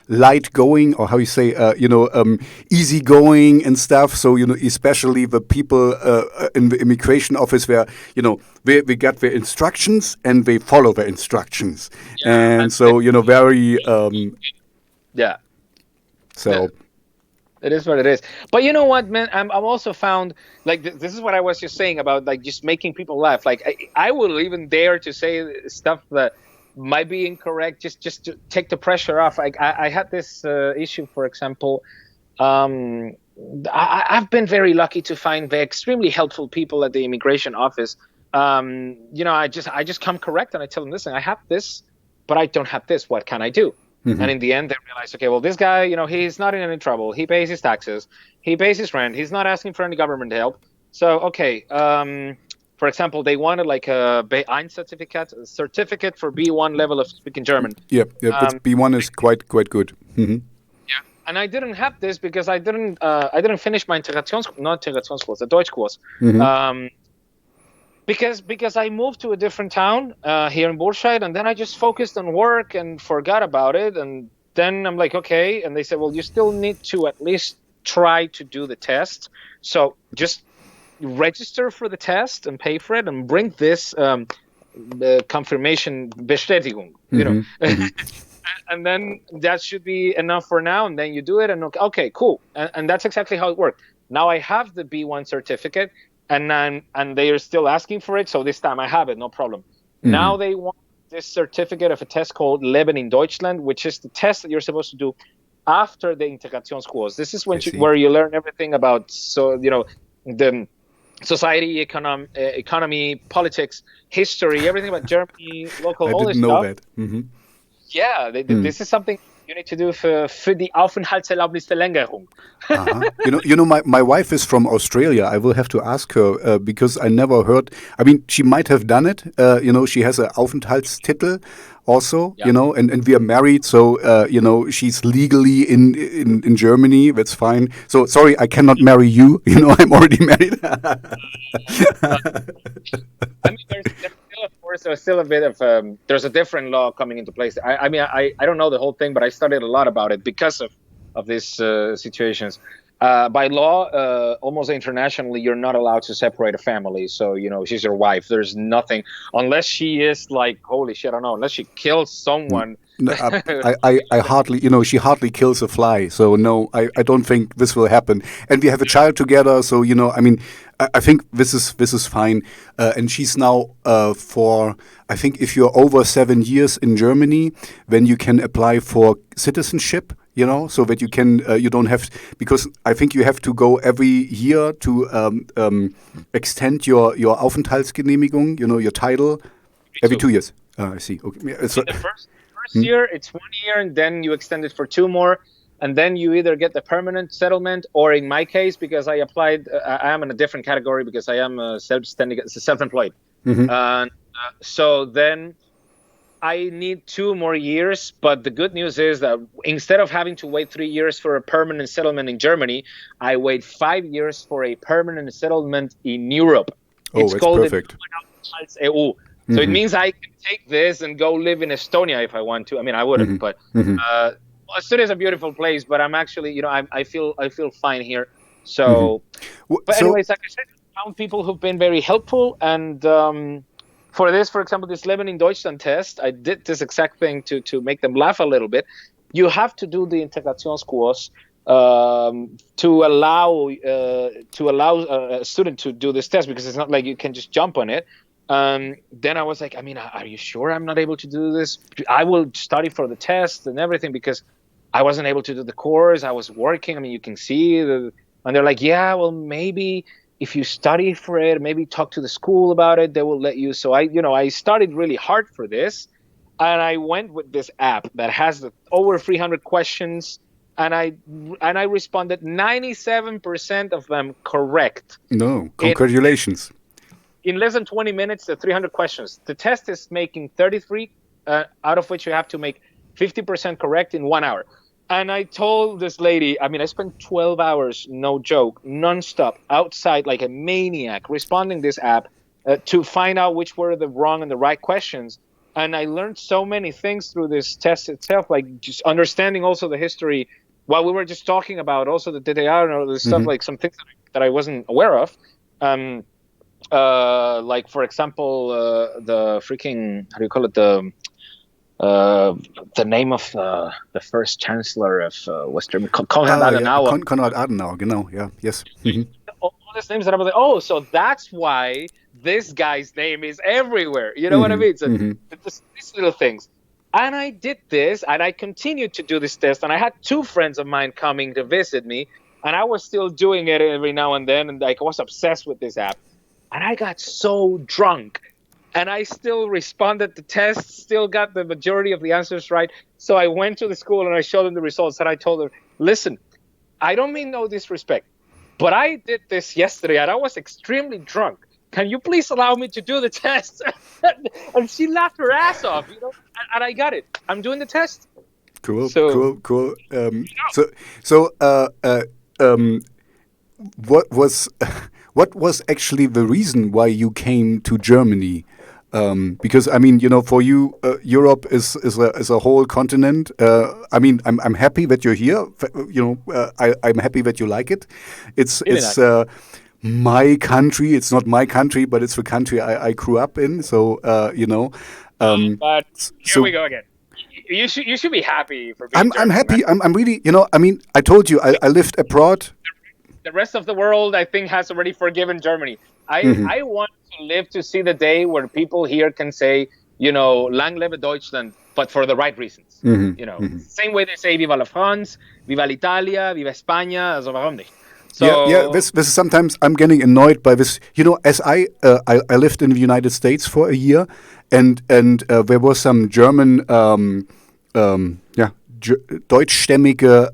light going, or how you say easy going and stuff. So especially the people in the immigration office, where they get their instructions and they follow the instructions, and so very. So it is what it is. But you know what, man? I'm also found, like, this is what I was just saying about, like, just making people laugh. Like, I will even dare to say stuff that might be incorrect, just to take the pressure off. Like, I had this issue, for example. I've been very lucky to find very extremely helpful people at the immigration office. I just come correct and I tell them, listen, I have this, but I don't have this. What can I do? And in the end, they realize, okay, well, this guy, he's not in any trouble. He pays his taxes. He pays his rent. He's not asking for any government help. So, okay, for example, they wanted like a B1 certificate for B1 level of speaking German. Yeah, but B1 is quite good. Yeah, and I didn't have this because I didn't finish my the Deutschkurs. Because I moved to a different town here in Burscheid, and then I just focused on work and forgot about it. And then I'm like, okay. And they said, well, you still need to at least try to do the test. So just register for the test and pay for it and bring this confirmation Bestätigung, and then that should be enough for now. And then you do it, and okay, cool. And that's exactly how it worked. Now I have the B1 certificate. And they are still asking for it, so this time I have it, no problem. Now they want this certificate of a test called Leben in Deutschland, which is the test that you're supposed to do after the Integrationskurs. This is where you learn everything about the society, economy, politics, history, everything about Germany, local, all this stuff. I didn't know that. Yeah, this is something you need to do für die Aufenthaltserlaubnisverlängerung. My wife is from Australia. I will have to ask her because I never heard. I mean, she might have done it. She has an Aufenthaltstitel also. And we are married, so she's legally in Germany. That's fine. So sorry, I cannot marry you. I'm already married. I mean, there's still a of course, there's still a bit of there's a different law coming into place. I mean, I don't know the whole thing, but I studied a lot about it because of these situations. By law, almost internationally, you're not allowed to separate a family. So, she's your wife. There's nothing, unless she is like, holy shit, I don't know, unless she kills someone. No, I hardly, she hardly kills a fly. So no, I don't think this will happen. And we have a child together. So, I mean, I think this is fine. And she's now I think if you're over 7 years in Germany, then you can apply for citizenship. So that you can, you don't have, because I think you have to go every year to extend your Aufenthaltsgenehmigung, your title, every 2 years. I see. Okay. So, the first year, it's 1 year, and then you extend it for 2 more, and then you either get the permanent settlement, or in my case, because I applied, I am in a different category because I am self-employed. And so then I need 2 more years, but the good news is that instead of having to wait 3 years for a permanent settlement in Germany, I wait 5 years for a permanent settlement in Europe. It's called perfect. EU. So it means I can take this and go live in Estonia if I want to. I mean, I wouldn't, but Estonia is a beautiful place. But I'm actually, I feel fine here. So, but anyways, like I said, I found people who've been very helpful, and for this, for example, this Leben in Deutschland test, I did this exact thing to make them laugh a little bit. You have to do the Integrationskurs to allow a student to do this test, because it's not like you can just jump on it. Then I was like, I mean, are you sure I'm not able to do this? I will study for the test and everything, because I wasn't able to do the course. I was working. I mean, you can see and they're like, yeah, well, maybe if you study for it, maybe talk to the school about it, they will let you. So I studied really hard for this, and I went with this app that has over 300 questions, and I responded 97% of them correct. No, congratulations. In less than 20 minutes, the 300 questions. The test is making 33, out of which you have to make 50% correct in 1 hour. And I told this lady, I mean, I spent 12 hours, no joke, nonstop, outside like a maniac, responding this app to find out which were the wrong and the right questions. And I learned so many things through this test itself, like just understanding also the history, while we were just talking about also the DDR and the stuff, like some things that I wasn't aware of. Like, for example, the freaking, how do you call it, the name of the first chancellor of West Germany, Konrad Adenauer. Yeah. Konrad Adenauer, genau, yeah, yes. All these names that I was like, oh, so that's why this guy's name is everywhere. You know what I mean? So these little things. And I did this, and I continued to do this test, and I had 2 friends of mine coming to visit me, and I was still doing it every now and then, and like I was obsessed with this app. And I got so drunk, and I still responded to tests, still got the majority of the answers right. So I went to the school and I showed them the results, and I told them, listen, I don't mean no disrespect, but I did this yesterday and I was extremely drunk. Can you please allow me to do the test? And she laughed her ass off, and I got it. I'm doing the test. Cool. What was actually the reason why you came to Germany? Because I mean, for you, Europe is a whole continent. I mean, I'm happy that you're here. I'm happy that you like it. It's my country. It's not my country, but it's the country I grew up in. So but here we go again. You should be happy for being I'm happy. I'm really. I mean, I told you I lived abroad. The rest of the world, I think, has already forgiven Germany. I want to live to see the day where people here can say, Lang lebe Deutschland, but for the right reasons. Same way they say Viva la France, Viva l'Italia, Viva España, also warum nicht? So, yeah. This is sometimes I'm getting annoyed by this. As I lived in the United States for a year, and there was some German deutschstämmige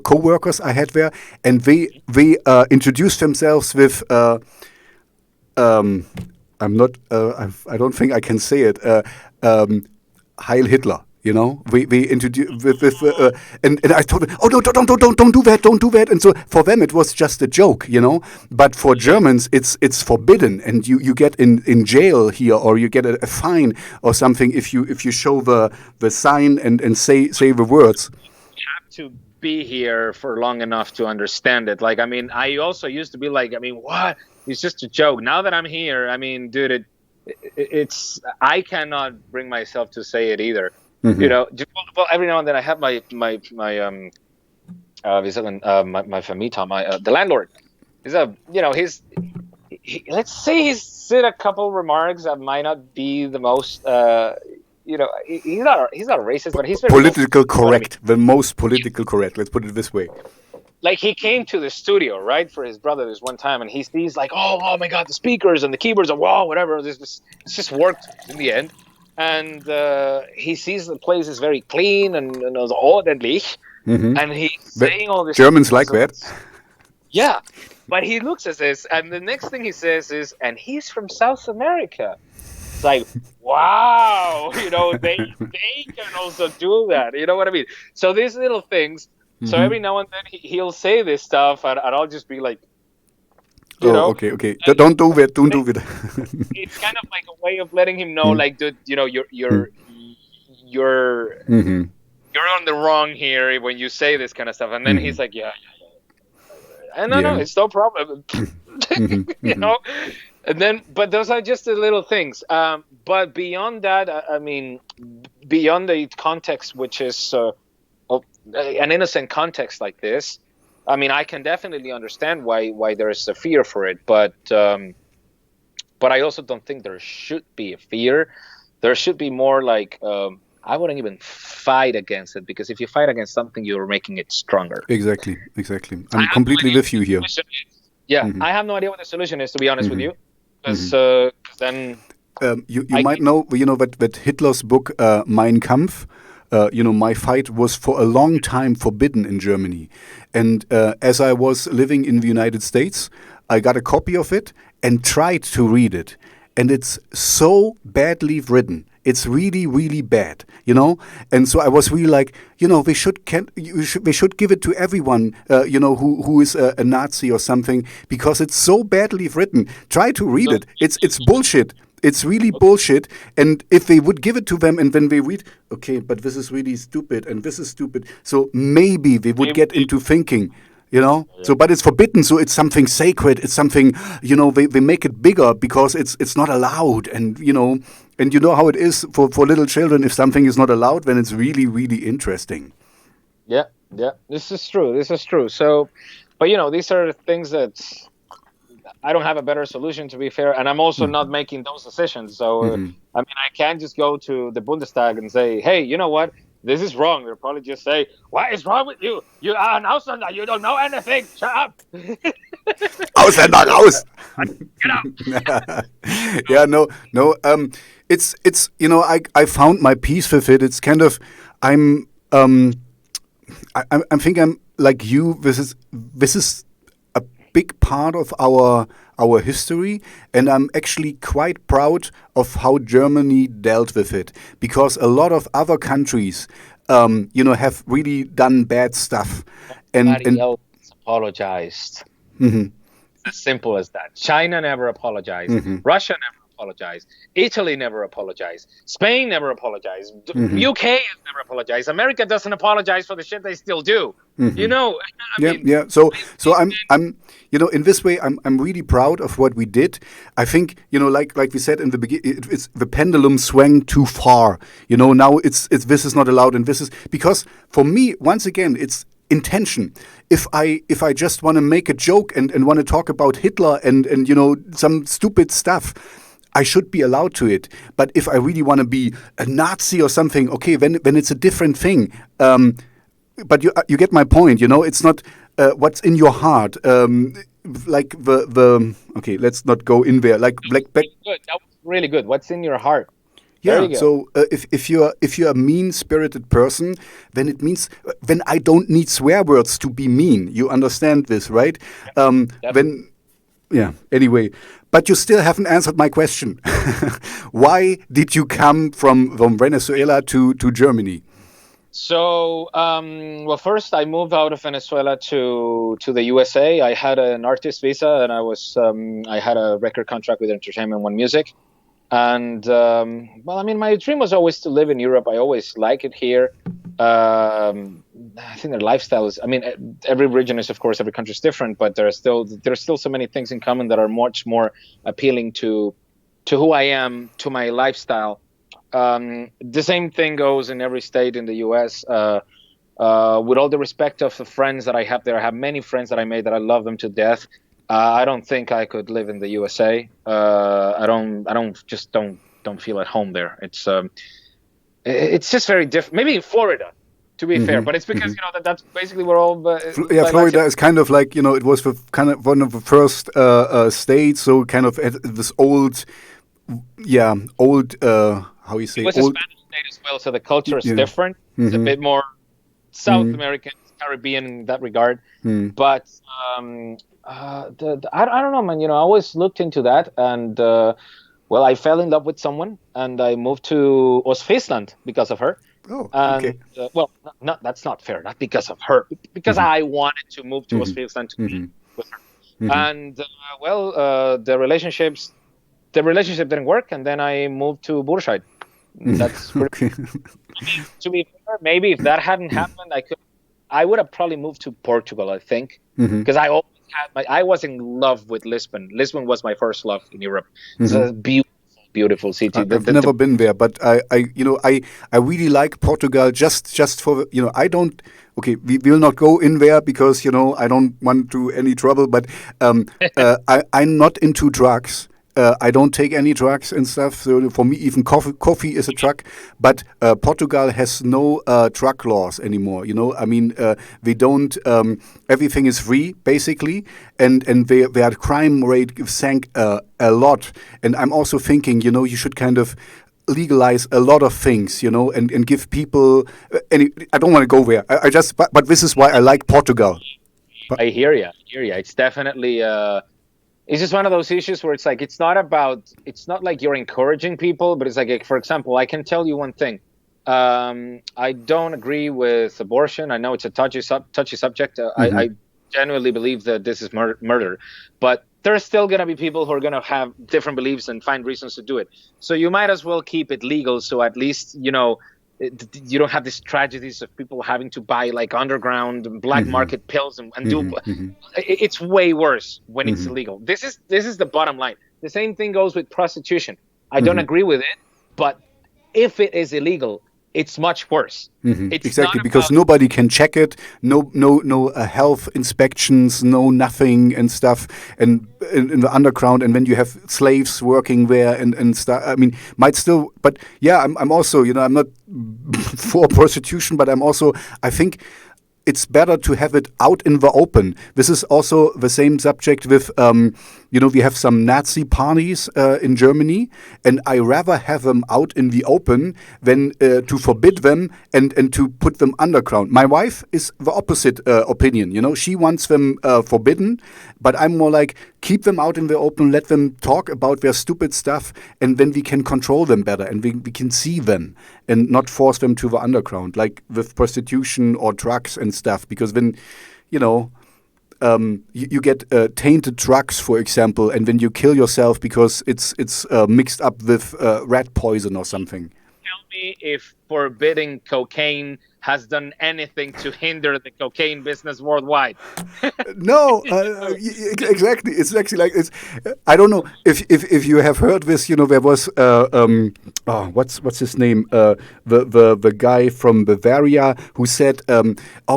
co-workers I had there, and they introduced themselves with I don't think I can say it, Heil Hitler, You know, we introduce and I told them, oh no, don't do that. And so for them it was just a joke, you know. But for Germans it's forbidden, and you get in jail here, or you get a fine or something if you show the sign and say the words. You have to be here for long enough to understand it. Like, I mean, I also used to be like, I mean, what? It's just a joke. Now that I'm here, I mean, dude, it's I cannot bring myself to say it either. You know, well, every now and then I have my Vermieter, my Vermieter, the landlord. He's let's say he's said a couple remarks that might not be the most, he's not a racist, but he's very political correct, the most political correct. Let's put it this way. Like, he came to the studio, right, for his brother this one time, and he sees like, oh my God, the speakers and the keyboards, and wow, whatever. This just worked in the end. And he sees the place is very clean and ordentlich, and he's saying all this. Germans like that. Yeah, but he looks at this, and the next thing he says is, and he's from South America. It's like, wow, you know, they can also do that. You know what I mean? So these little things. So every now and then he'll say this stuff, and I'll just be like, you know, okay. Don't do that. Don't do that. It's kind of like a way of letting him know, like, dude, you know, you're on the wrong here when you say this kind of stuff. And then he's like, yeah. And no, it's no problem. You know. And then, but those are just the little things. But beyond that, I mean, beyond the context, which is an innocent context like this. I mean, I can definitely understand why there is a fear for it, but I also don't think there should be a fear. There should be more like, I wouldn't even fight against it, because if you fight against something, you're making it stronger. Exactly. I'm completely with you here. Yeah, I have no idea what the solution is, to be honest with you, because then you might know, that Hitler's book Mein Kampf. My fight was for a long time forbidden in Germany. And as I was living in the United States, I got a copy of it and tried to read it. And it's so badly written. It's really, really bad, you know? And so I was really like, they should give it to everyone, who is a Nazi or something, because it's so badly written. Try to read it. It's bullshit. It's really bullshit. And if they would give it to them and then they read, okay, but this is really stupid and this is stupid. So maybe they would get into thinking, So, but it's forbidden. So it's something sacred. It's something, they make it bigger because it's not allowed. And, and you know how it is for little children. If something is not allowed, then it's really, really interesting. Yeah. This is true. So, but, these are things that I don't have a better solution, to be fair, and I'm also not making those decisions. So, I mean, I can't just go to the Bundestag and say, "Hey, you know what? This is wrong." They'll probably just say, "What is wrong with you? You are an Ausländer. You don't know anything. Shut up." Ausländer raus. Get out. Yeah, no. It's I found my peace with it. It's kind of I think I'm like you. This is big part of our history, and I'm actually quite proud of how Germany dealt with it, because a lot of other countries, have really done bad stuff. Everybody else apologized. As simple as that. China never apologized. Russia never apologized. Italy never apologized. Spain never apologized. UK has never apologized. America doesn't apologize for the shit they still do. I mean, So I'm in this way, I'm really proud of what we did. I think, like we said in the beginning, it's the pendulum swung too far. Now it's this is not allowed, and this is because for me, once again, it's intention. If I just want to make a joke and want to talk about Hitler and some stupid stuff, I should be allowed to it. But if I really want to be a Nazi or something, okay, then it's a different thing. But you get my point. It's not what's in your heart. Like the okay, let's not go in there. Like black. Good. That was really good. What's in your heart? Yeah. So if you're a mean-spirited person, then it means then I don't need swear words to be mean. You understand this, right? Yeah. Anyway, but you still haven't answered my question. Why did you come from Venezuela to Germany? So, well, first I moved out of Venezuela to the USA. I had an artist visa, and I had a record contract with Entertainment One Music. And well, I mean, my dream was always to live in Europe. I always like it here. I think their lifestyle is. I mean, every region is, of course, every country is different, but there's still so many things in common that are much more appealing to who I am, to my lifestyle. The same thing goes in every state in the U.S. With all the respect of the friends that I have there, I have many friends that I made that I love them to death. I don't think I could live in the USA. I don't feel at home there. It's just very different. Maybe in Florida, to be fair, but it's because that's basically where all. Yeah, Florida is kind of like, it was kind of one of the first states, so kind of this old, how you say, it was a Spanish state as well, so the culture is different. It's a bit more South American, Caribbean in that regard. But I don't know, man. I always looked into that, and well, I fell in love with someone, and I moved to Ostfriesland because of her. Oh, and okay. well, that's not fair. Not because of her, because I wanted to move to Ostfriesland to be with her. And well, the relationship didn't work, and then I moved to Burscheid. That's Okay. to be fair, maybe if that hadn't happened, I would have probably moved to Portugal, I think, because I always I was in love with Lisbon. Lisbon was my first love in Europe. It's a beautiful city. I've never been there, but I really like Portugal. Just for I don't. Okay, we will not go in there because I don't want to any trouble. But I'm not into drugs. I don't take any drugs and stuff. So for me, even coffee is a drug. But Portugal has no drug laws anymore. I mean, they don't. Everything is free basically, and their crime rate sank a lot. And I'm also thinking, you should kind of legalize a lot of things, and give people. I don't want to go there. I just. But this is why I like Portugal. I hear you. It's definitely. It's just one of those issues where it's like it's not like you're encouraging people, but it's like, for example, I can tell you one thing. I don't agree with abortion. I know it's a touchy subject. I genuinely believe that this is murder, but there's still going to be people who are going to have different beliefs and find reasons to do it. So you might as well keep it legal, so at least you don't have these tragedies of people having to buy like underground black market pills and do. It's way worse when it's illegal. This is the bottom line. The same thing goes with prostitution. I don't agree with it, but if it is illegal, it's much worse. It's exactly, because nobody can check it. No health inspections, no nothing and stuff. And in the underground, and when you have slaves working there and stuff. I mean, might still, but yeah, I'm also, I'm not for prostitution, but I think it's better to have it out in the open. This is also the same subject with, we have some Nazi parties in Germany, and I rather have them out in the open than to forbid them and to put them underground. My wife is the opposite opinion. She wants them forbidden, but I'm more like, keep them out in the open, let them talk about their stupid stuff, and then we can control them better, and we can see them and not force them to the underground, like with prostitution or drugs and stuff. Because then, you get tainted drugs, for example, and then you kill yourself because it's mixed up with rat poison or something. Tell me if forbidding cocaine has done anything to hinder the cocaine business worldwide. No, exactly. It's actually like I don't know if you have heard this. There was what's his name? The guy from Bavaria who said,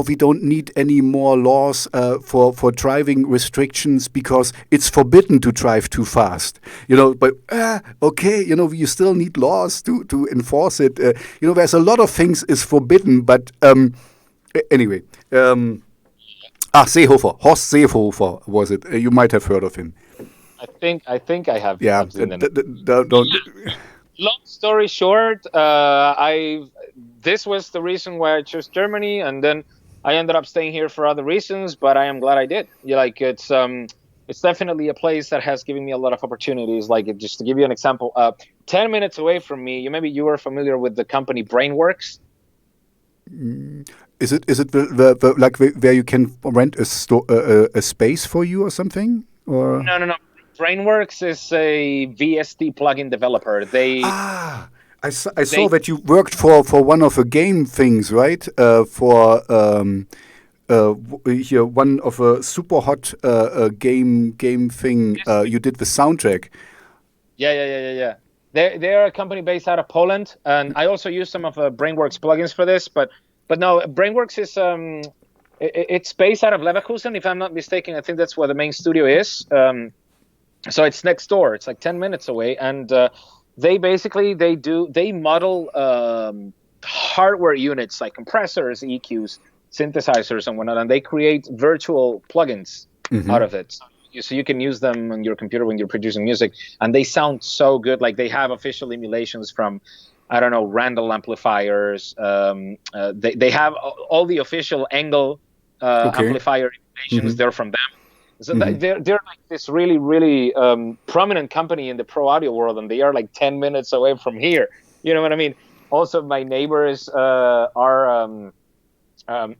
we don't need any more laws for driving restrictions because it's forbidden to drive too fast. But okay, you still need laws to enforce it. There's a lot of things is forbidden, but anyway. Seehofer. Horst Seehofer was it? You might have heard of him. I think I have. Yeah. Don't. Long story short, this was the reason why I chose Germany, and then I ended up staying here for other reasons. But I am glad I did. It's it's definitely a place that has given me a lot of opportunities. Like, just to give you an example, 10 minutes away from me, maybe you are familiar with the company Brainworks. Is it the like where you can rent a space for you or something? Or No. Brainworks is a VST plugin developer. I saw that you worked for one of the game things, right? For here one of a super hot game thing. You did the soundtrack. Yeah. They're a company based out of Poland, and I also use some of Brainworks plugins for this. But no, Brainworks is it's based out of Leverkusen, if I'm not mistaken. I think that's where the main studio is. So it's next door. It's like 10 minutes away, and they model hardware units like compressors, EQs, synthesizers, and whatnot, and they create virtual plugins out of it. So you can use them on your computer when you're producing music, and they sound so good. Like, they have official emulations from, I don't know, Randall amplifiers. They have all the official Angle amplifier emulations. They're from them. So they're like this really, really prominent company in the pro audio world, and they are like 10 minutes away from here. You know what I mean? Also, my neighbors are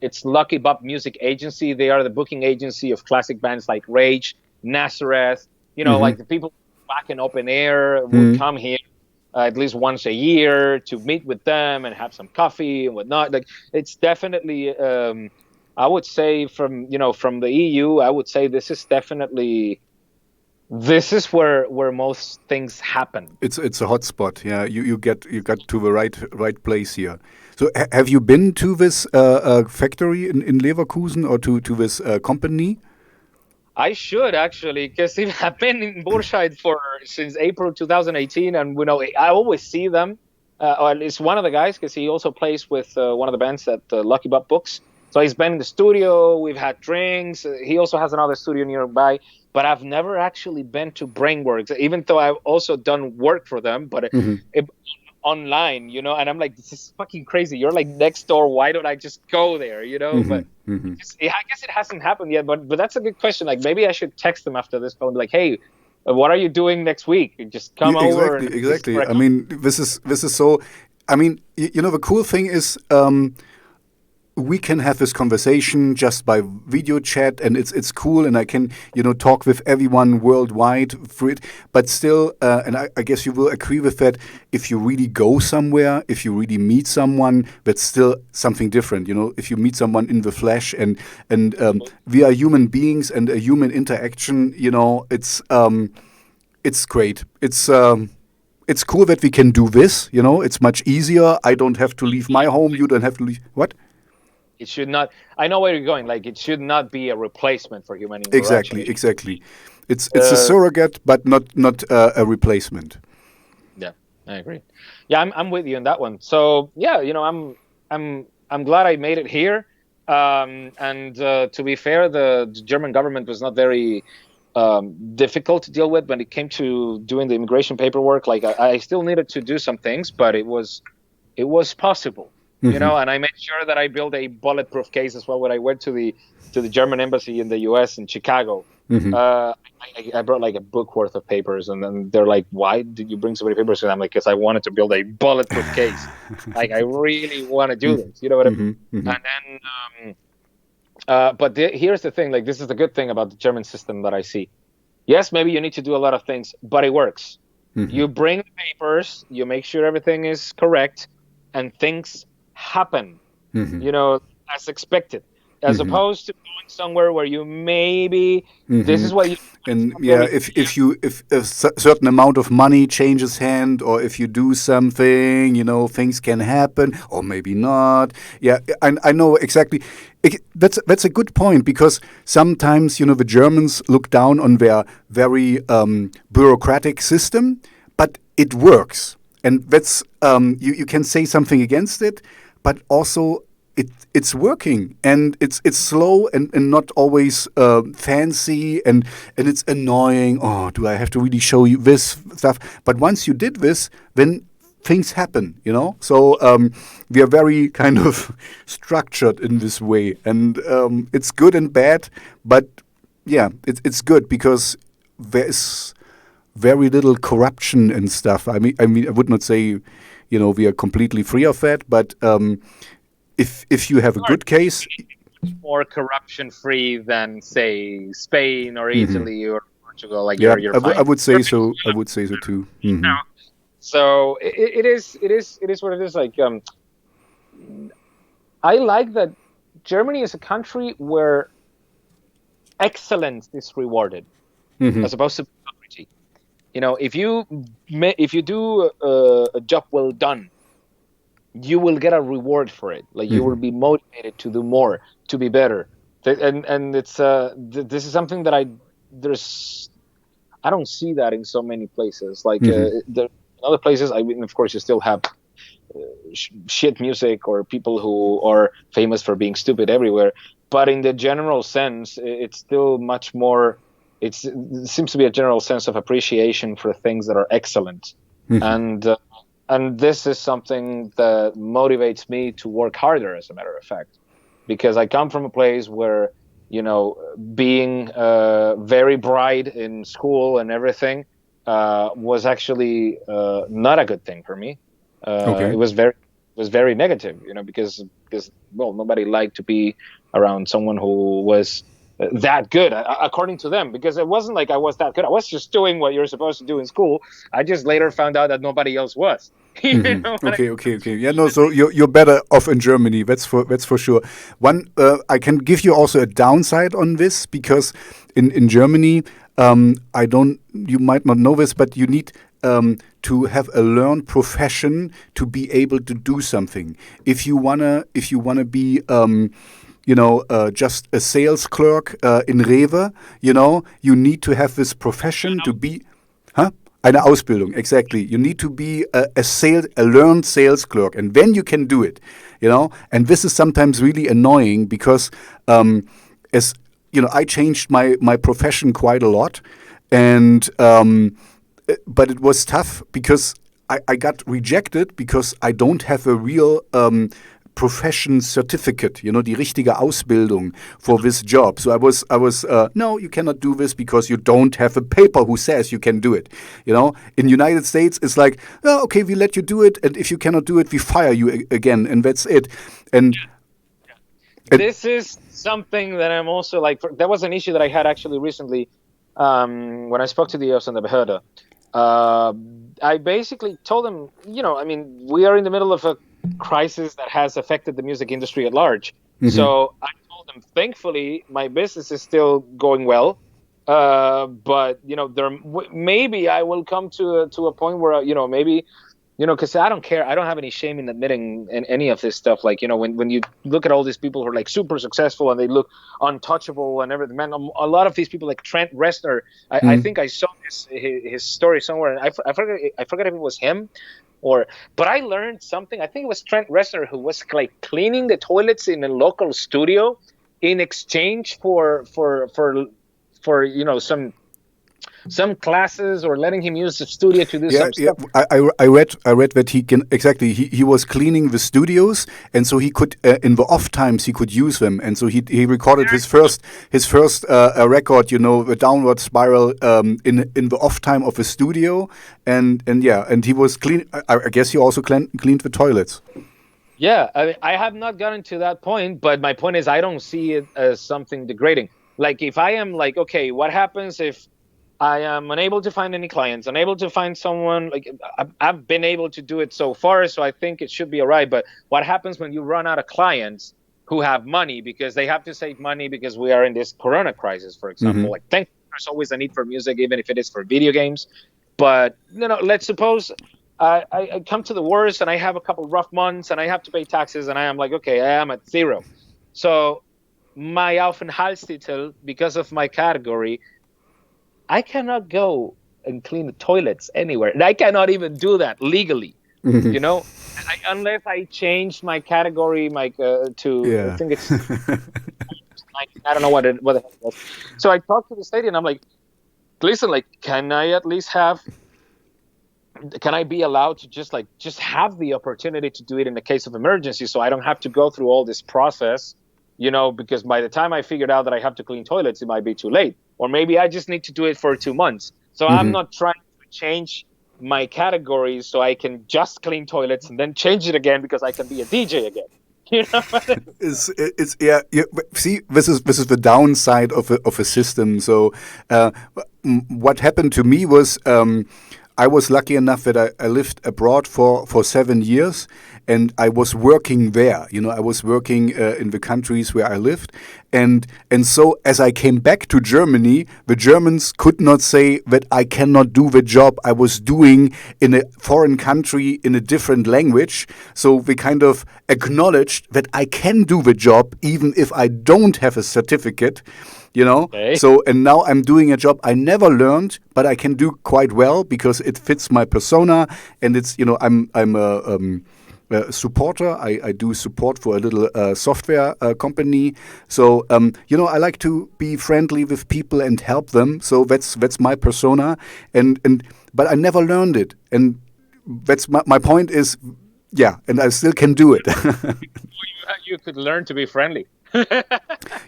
it's Lucky Bob Music Agency. They are the booking agency of classic bands like Rage, Nazareth. Like the people back in open air would come here at least once a year to meet with them and have some coffee and whatnot. Like, it's definitely, I would say from the EU, I would say this is where most things happen. It's a hot spot. Yeah, you got to the right place here. So have you been to this factory in Leverkusen or to this company? I should, actually, because I've been in Burscheid since April 2018, and I always see them. Or at least one of the guys, because he also plays with one of the bands that Lucky Bob books. So he's been in the studio. We've had drinks. He also has another studio nearby. But I've never actually been to Brainworks, even though I've also done work for them, but online, and I'm like, this is fucking crazy. You're like next door. Why don't I just go there, But I guess it hasn't happened yet, but that's a good question. Like, maybe I should text them after this call and be like, hey, what are you doing next week? Just come over. Exactly. I mean, this is so. I mean, the cool thing is, we can have this conversation just by video chat, and it's cool, and I can talk with everyone worldwide for it. But still, and I guess you will agree with that. If you really go somewhere, if you really meet someone, that's still something different. If you meet someone in the flesh, and we are human beings, and a human interaction. It's great. It's cool that we can do this. It's much easier. I don't have to leave my home. You don't have to leave. What? It should not. I know where you're going. Like, it should not be a replacement for human interaction. Exactly. It's a surrogate, but not a replacement. Yeah, I agree. Yeah, I'm with you on that one. So yeah, I'm glad I made it here. And to be fair, the German government was not very difficult to deal with when it came to doing the immigration paperwork. Like, I still needed to do some things, but it was possible. And I made sure that I built a bulletproof case as well when I went to the German embassy in the U.S. in Chicago. I brought like a book worth of papers, and then they're like, "Why did you bring so many papers?" And I'm like, "Because I wanted to build a bulletproof case. Like, I really want to do this." You know what I mean? And then, but here's the thing: like, this is the good thing about the German system that I see. Yes, maybe you need to do a lot of things, but it works. You bring the papers, you make sure everything is correct, and things happen, as expected, as opposed to going somewhere where you maybe this is what you. And yeah, if a certain amount of money changes hand, or if you do something, things can happen, or maybe not. Yeah, I know exactly. That's a good point, because sometimes the Germans look down on their very bureaucratic system, but it works, and that's you can say something against it, but also it's working, and it's slow and not always fancy, and it's annoying. Oh, do I have to really show you this stuff? But once you did this, then things happen, So we are very kind of structured in this way, and it's good and bad, but yeah, it's good because there's very little corruption and stuff. I would not say, we are completely free of that, but if you have a good case, more corruption free than say Spain or Italy or Portugal, like yeah, you're I fine. would say so. I would say so too. Hmm. So it is what it is. Like I like that Germany is a country where excellence is rewarded Hmm. as opposed to mediocrity. If you do a job well done, you will get a reward for it. Like you will be motivated to do more, to be better. And it's this is something that I don't see that in so many places. Like in other places, I mean, of course, you still have shit music or people who are famous for being stupid everywhere. But in the general sense, it's still much more. It seems to be a general sense of appreciation for things that are excellent, and this is something that motivates me to work harder. As a matter of fact, because I come from a place where being very bright in school and everything was actually not a good thing for me. Okay. It was very negative, because well, nobody liked to be around someone who was that good, according to them, because it wasn't like I was that good. I was just doing what you're supposed to do in school. I just later found out that nobody else was. you know what I Okay, okay, okay. Yeah, no. So you're better off in Germany. That's for sure. One, I can give you also a downside on this because in Germany, I don't. You might not know this, but you need to have a learned profession to be able to do something. If you wanna be just a sales clerk in Rewe, you need to have this profession to be, huh? Eine Ausbildung, exactly. You need to be a learned sales clerk, and then you can do it, And this is sometimes really annoying because, as I changed my profession quite a lot, and but it was tough because I got rejected because I don't have a real profession certificate, die richtige Ausbildung for this job. So I was no, you cannot do this because you don't have a paper who says you can do it. In United States, it's like, oh, okay, we let you do it, and if you cannot do it, we fire you again, and that's it. And This is something that I'm also like. That was an issue that I had actually recently when I spoke to the Behörde. I basically told them, I mean, we are in the middle of a crisis that has affected the music industry at large. So I told them, thankfully, my business is still going well. But maybe I will come to a point where maybe because I don't care. I don't have any shame in admitting in any of this stuff. Like, when you look at all these people who are like super successful and they look untouchable and everything, man, a lot of these people like Trent Reznor, I think I saw his story somewhere, and I forget if it was him but I learned something. I think it was Trent Reznor who was like cleaning the toilets in a local studio in exchange for some classes or letting him use the studio to do yeah, some yeah. stuff. I read that he can exactly. He was cleaning the studios, and so he could in the off times he could use them, and so he recorded his first record, the downward spiral in the off time of the studio, and he was clean. I guess he also cleaned the toilets. Yeah, I have not gotten to that point, but my point is I don't see it as something degrading. Like if I am like, okay, what happens if I am unable to find any clients, unable to find someone? Like I've been able to do it so far, so I think it should be all right. But what happens when you run out of clients who have money because they have to save money because we are in this Corona crisis, for example? Like, thankfully, there's always a need for music, even if it is for video games. But let's suppose I come to the worst and I have a couple rough months and I have to pay taxes and I am like, okay, I am at zero. So my Aufenthaltstitel, because of my category, I cannot go and clean the toilets anywhere. And I cannot even do that legally, unless I change my category, to, I Yeah. think it's, I don't know what the hell it was. So I talked to the state and I'm like, listen, like, can I be allowed to just have the opportunity to do it in the case of emergency, so I don't have to go through all this process because by the time I figured out that I have to clean toilets, it might be too late. Or maybe I just need to do it for 2 months. So I'm not trying to change my categories so I can just clean toilets and then change it again because I can be a DJ again. It's yeah. See, this is the downside of a system. So, what happened to me was I was lucky enough that I lived abroad for 7 years, and I was working there. I was working in the countries where I lived, and so as I came back to Germany, the Germans could not say that I cannot do the job I was doing in a foreign country in a different language. So they kind of acknowledged that I can do the job even if I don't have a certificate. Okay. So, and now I'm doing a job I never learned, but I can do quite well because it fits my persona, and it's I'm a supporter. I do support for a little software company. So I like to be friendly with people and help them. So that's my persona, but I never learned it, and that's my point is, yeah, and I still can do it. You could learn to be friendly.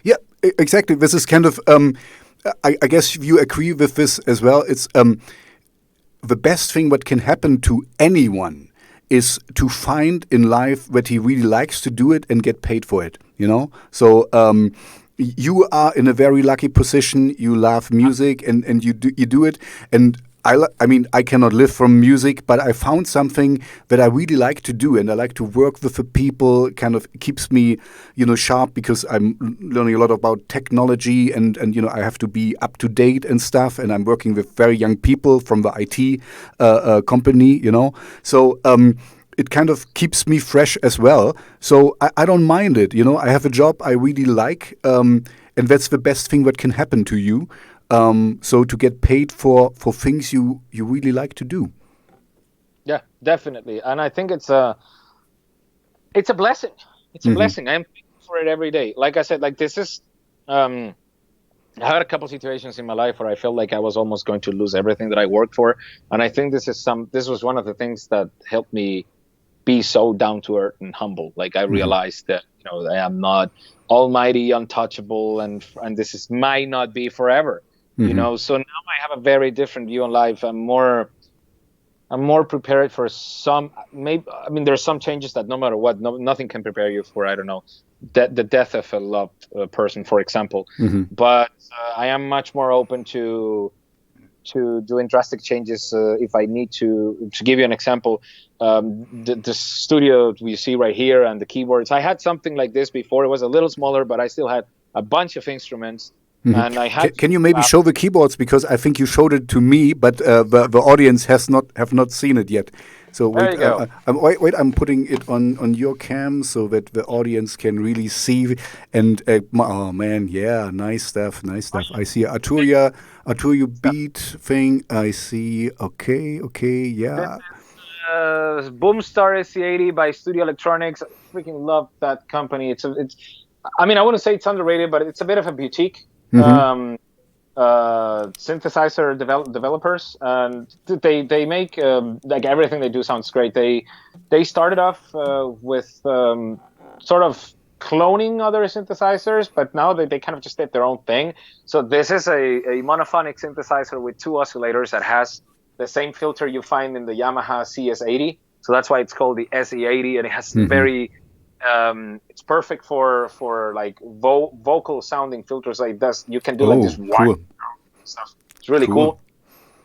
Yeah, exactly. This is kind of, I guess you agree with this as well. It's the best thing what can happen to anyone is to find in life that he really likes to do it and get paid for it, So you are in a very lucky position. You love music and you do it. And I mean, I cannot live from music, but I found something that I really like to do, and I like to work with the people. Kind of keeps me, sharp because I'm learning a lot about technology, and I have to be up to date and stuff. And I'm working with very young people from the IT company, So it kind of keeps me fresh as well. So I don't mind it, I have a job I really like, and that's the best thing that can happen to you. So to get paid for things you really like to do. Yeah, definitely. And I think it's a blessing. It's a blessing. I'm thankful for it every day. Like I said, like this is, I had a couple situations in my life where I felt like I was almost going to lose everything that I worked for. And I think this was one of the things that helped me be so down to earth and humble. Like I realized that, I am not almighty, untouchable, and this might not be forever. So now I have a very different view on life. I'm more prepared for some. Maybe there's some changes that no matter what, nothing can prepare you for. I don't know, the death of a loved person, for example. But I am much more open to doing drastic changes if I need to. To give you an example, the studio you see right here and the keyboards. I had something like this before. It was a little smaller, but I still had a bunch of instruments. And I had. Can you maybe show the keyboards, because I think you showed it to me, but the audience have not seen it yet. So wait, wait, I'm putting it on your cam so that the audience can really see. And oh man, yeah, nice stuff. I see Arturia beat thing. I see. Okay, yeah. Boomstar SC80 by Studio Electronics. I freaking love that company. It's. I wouldn't say it's underrated, but it's a bit of a boutique. Synthesizer developers, and they make like everything they do sounds great. They started off with sort of cloning other synthesizers, but now they kind of just did their own thing. So this is a monophonic synthesizer with 2 oscillators that has the same filter you find in the Yamaha CS80. So that's why it's called the SE80, and it has very it's perfect for like vocal sounding filters. Like this, you can do like this cool stuff. It's really cool.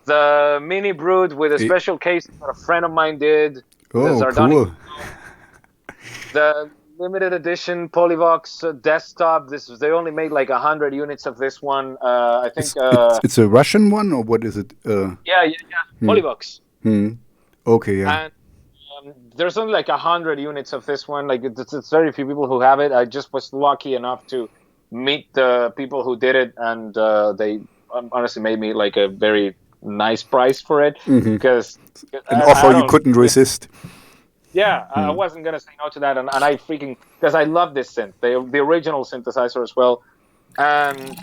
The mini brood with a special case that a friend of mine did. The Zardonic. Cool. The limited edition Polyvox desktop. They only made like 100 units of this one. I think it's a Russian one, or what is it? Yeah. Polyvox. Okay, yeah. And there's only like 100 units of this one. Like it's very few people who have it. I just was lucky enough to meet the people who did it, and they honestly made me like a very nice price for it, because an offer you couldn't resist. Yeah, I wasn't gonna say no to that, and I freaking, because I love this synth, the original synthesizer as well. And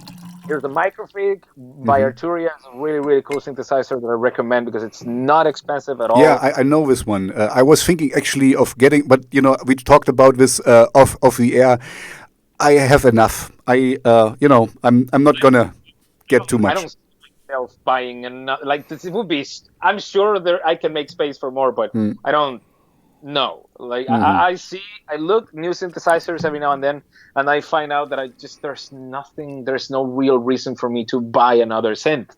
here's the Microfig by Arturia. It's a really, really cool synthesizer that I recommend because it's not expensive at all. Yeah, I know this one. I was thinking actually of getting, but we talked about this off the air. I have enough. I'm not gonna get too I much. don't see myself buying like this. It would be. I'm sure there I can make space for more, but I don't. No, like I see, I look new synthesizers every now and then, and I find out that there's no real reason for me to buy another synth.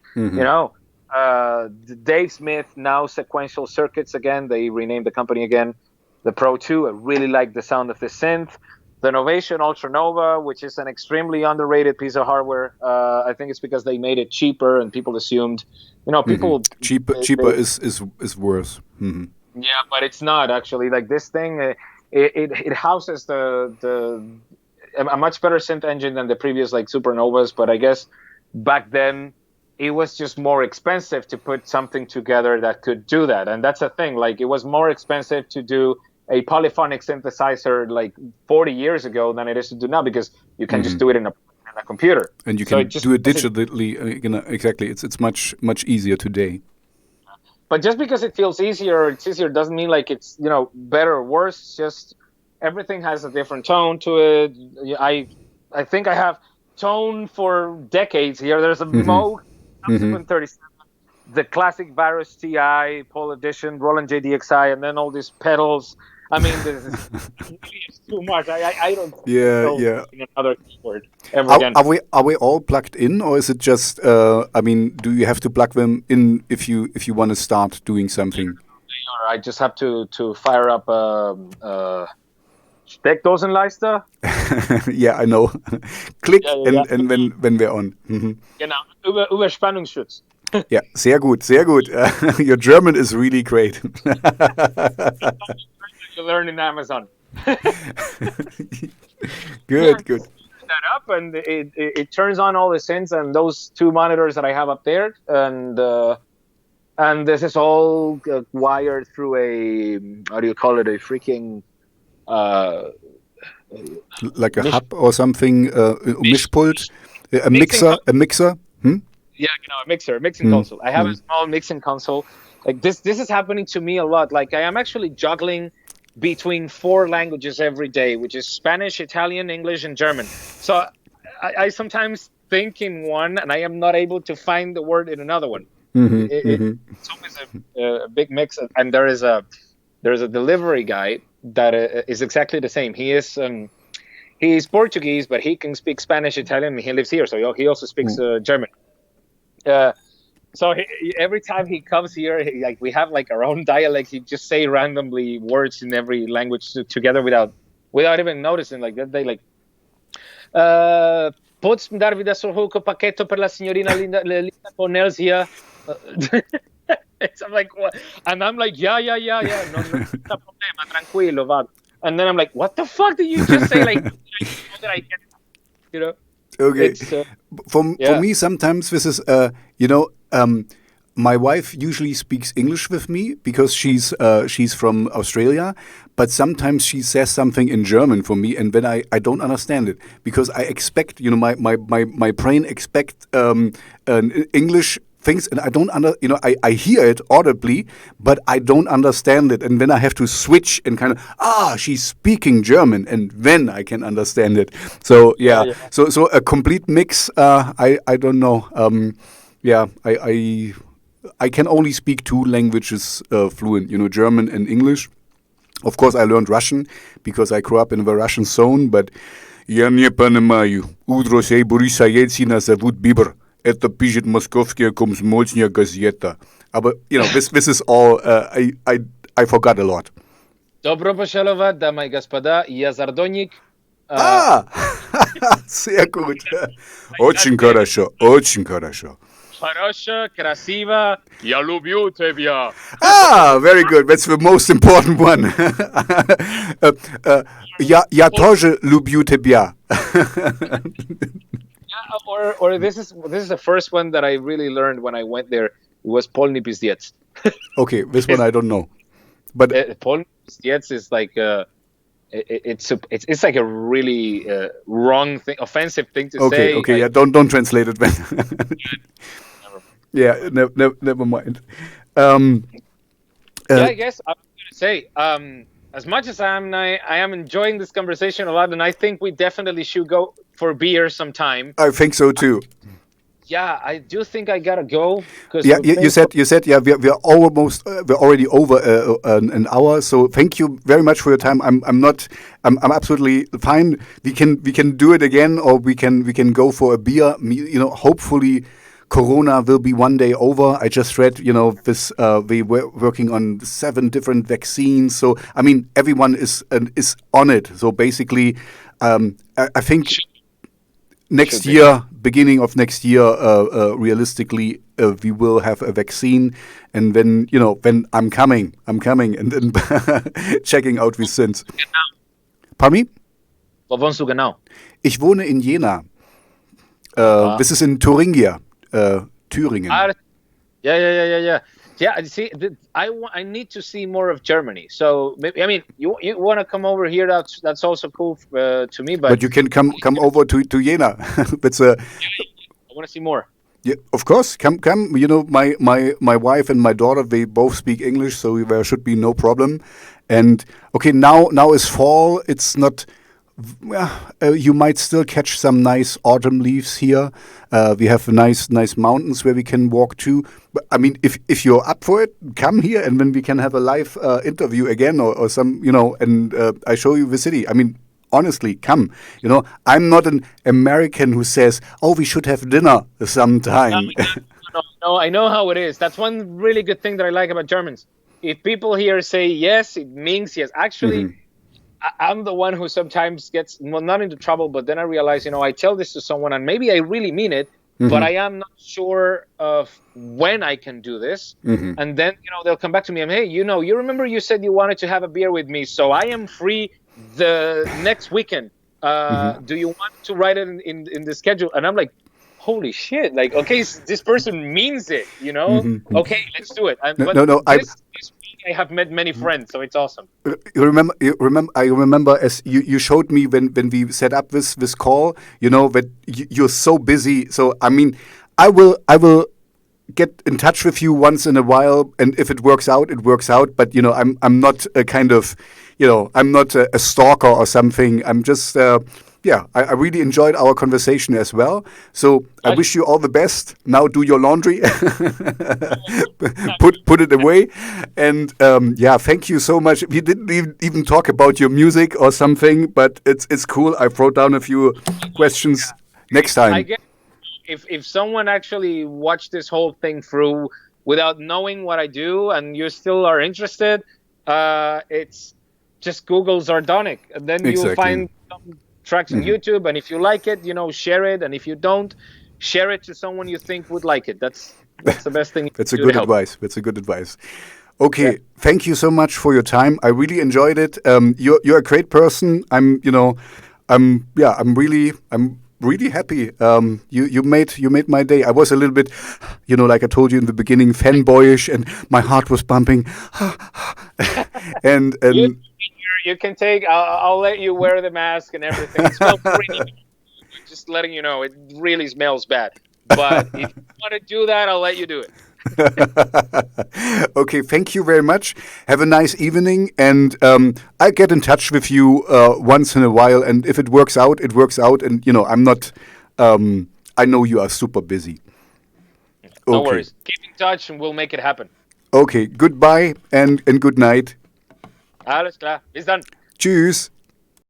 Dave Smith, now Sequential Circuits again. They renamed the company again, the Pro 2. I really like the sound of this synth. The Novation Ultra Nova, which is an extremely underrated piece of hardware. I think it's because they made it cheaper, and people assumed, people cheaper is worse. Yeah, but it's not actually. Like this thing, it houses a much better synth engine than the previous like Supernovas. But I guess back then it was just more expensive to put something together that could do that, and that's the thing. Like it was more expensive to do a polyphonic synthesizer like 40 years ago than it is to do now, because you can just do it in a computer, and you can do it digitally. Exactly, it's much easier today. But just because it's easier doesn't mean like it's better or worse. It's just everything has a different tone to it. I think I have tone for decades here. There's a Moog subsequent 37, the classic Virus TI, Pole Edition, Roland JDXI, and then all these pedals. I mean, this is too much. I don't know another keyboard ever again. Are we all plugged in, or is it just? Do you have to plug them in if you want to start doing something? I just have to fire up Steckdosenleiste. Yeah, I know. Click and when we're on. Genau, Überspannungsschutz. Yeah, sehr gut, sehr gut. Your German is really great. You learn in Amazon. Good. That up, and it turns on all the synths and those two monitors that I have up there, and this is all wired through a how do you call it, a freaking like a hub or something, Mischpult, a mixer. Yeah, a mixing console. I have a small mixing console. Like this is happening to me a lot. Like I am actually juggling between 4 languages every day, which is Spanish, Italian, English, and German. So I sometimes think in one, and I am not able to find the word in another one. It's always a big mix, and there is a delivery guy that is exactly the same. He's Portuguese, but he can speak Spanish, Italian, and he lives here, so he also speaks German. So every time he comes here, we have like our own dialect. He just say randomly words in every language together without even noticing. Like they like, poți darvi da solo un pacchetto per la signorina Linda Cornels here. I'm like, what? And I'm like, yeah, no problema, tranquilo, va. And then I'm like, what the fuck did you just say? Like, that I get, Okay. For me, sometimes this is, my wife usually speaks English with me because she's from Australia, but sometimes she says something in German for me, and then I don't understand it because I expect, my brain expect English things, and I don't I hear it audibly, but I don't understand it, and then I have to switch and kind of she's speaking German, and then I can understand it. So so a complete mix. I don't know. I can only speak 2 languages fluent, German and English. Of course, I learned Russian because I grew up in the Russian zone, but я не понимаю. Утро сей Бориса Ельцина зовут Бибер. Это пишет московская комсомольская газета. Aber, this is all, I forgot a lot. Добро пожаловать, дамы и господа, я Zardonic. Sehr gut. Очень хорошо, очень хорошо. Хорошо, красиво, я люблю тебя. Very good. That's the most important one. Я тоже люблю тебя. Or this is the first one that I really learned when I went there. It was Polny Pizdiec. Okay, this one I don't know. But Polny Pizdiec is like it's like a really wrong thing, offensive thing to say. Okay, yeah, don't translate it then. Yeah, never mind. I guess I was gonna say as much as I am enjoying this conversation a lot, and I think we definitely should go for beer sometime. I think so too. Yeah, I do think I gotta go because Yeah, you said yeah, we're almost we're already over an hour. So thank you very much for your time. I'm absolutely fine. We can do it again, or we can go for a beer. Hopefully Corona will be one day over. I just read, this we were working on 7 different vaccines. So I mean, everyone is on it. So basically, I think next year, beginning of next year, realistically, we will have a vaccine, and then when I'm coming, and then checking out wie sind. Pardon me? Wo wohnst du genau? Ich wohne in Jena. This is in Thuringia, Thüringen. Yeah. Yeah, see, I need to see more of Germany. So maybe, I mean, you want to come over here? That's also cool to me. But you can come over to Jena. That's I want to see more. Yeah, of course. Come. My wife and my daughter, they both speak English, so there should be no problem. And okay, now is fall. It's not. You might still catch some nice autumn leaves here. We have nice mountains where we can walk to. But I mean, if you're up for it, come here, and then we can have a live interview again, or some, and I show you the city. I mean, honestly, come. I'm not an American who says, "Oh, we should have dinner sometime." No, I know how it is. That's one really good thing that I like about Germans. If people here say yes, it means yes. Actually, I'm the one who sometimes gets, well, not into trouble, but then I realize, I tell this to someone and maybe I really mean it, but I am not sure of when I can do this. And then, they'll come back to me and, hey, you remember you said you wanted to have a beer with me, so I am free the next weekend. Do you want to write it in the schedule? And I'm like, holy shit, like, okay, this person means it, Okay, let's do it. This week I have met many friends, so it's awesome. I remember as you showed me when we set up this call, that you're so busy. So I mean, I will get in touch with you once in a while, and if it works out, it works out. But I'm not a kind of, I'm not a stalker or something. I'm just I really enjoyed our conversation as well. So I wish you all the best. Now do your laundry, put it away, and thank you so much. We didn't even talk about your music or something, but it's cool. I wrote down a few questions next time. I guess if someone actually watched this whole thing through without knowing what I do, and you still are interested, it's just Google Zardonic, and then you'll find some tracks on YouTube, and if you like it, share it, and if you don't, share it to someone you think would like it. That's the best thing. That's a good advice. That's a good advice. Okay, Thank you so much for your time. I really enjoyed it. You're a great person. I'm really happy. You made my day. I was a little bit, like I told you in the beginning, fanboyish, and my heart was pumping. and you can take. I'll let you wear the mask and everything. It smells pretty good. Just letting you know, it really smells bad. But if you want to do that, I'll let you do it. Okay, thank you very much. Have a nice evening, and I'll get in touch with you once in a while. And if it works out, it works out. And I'm not. I know you are super busy. No worries. Keep in touch, and we'll make it happen. Okay. Goodbye and good night. Alles klar. Bis dann. Tschüss.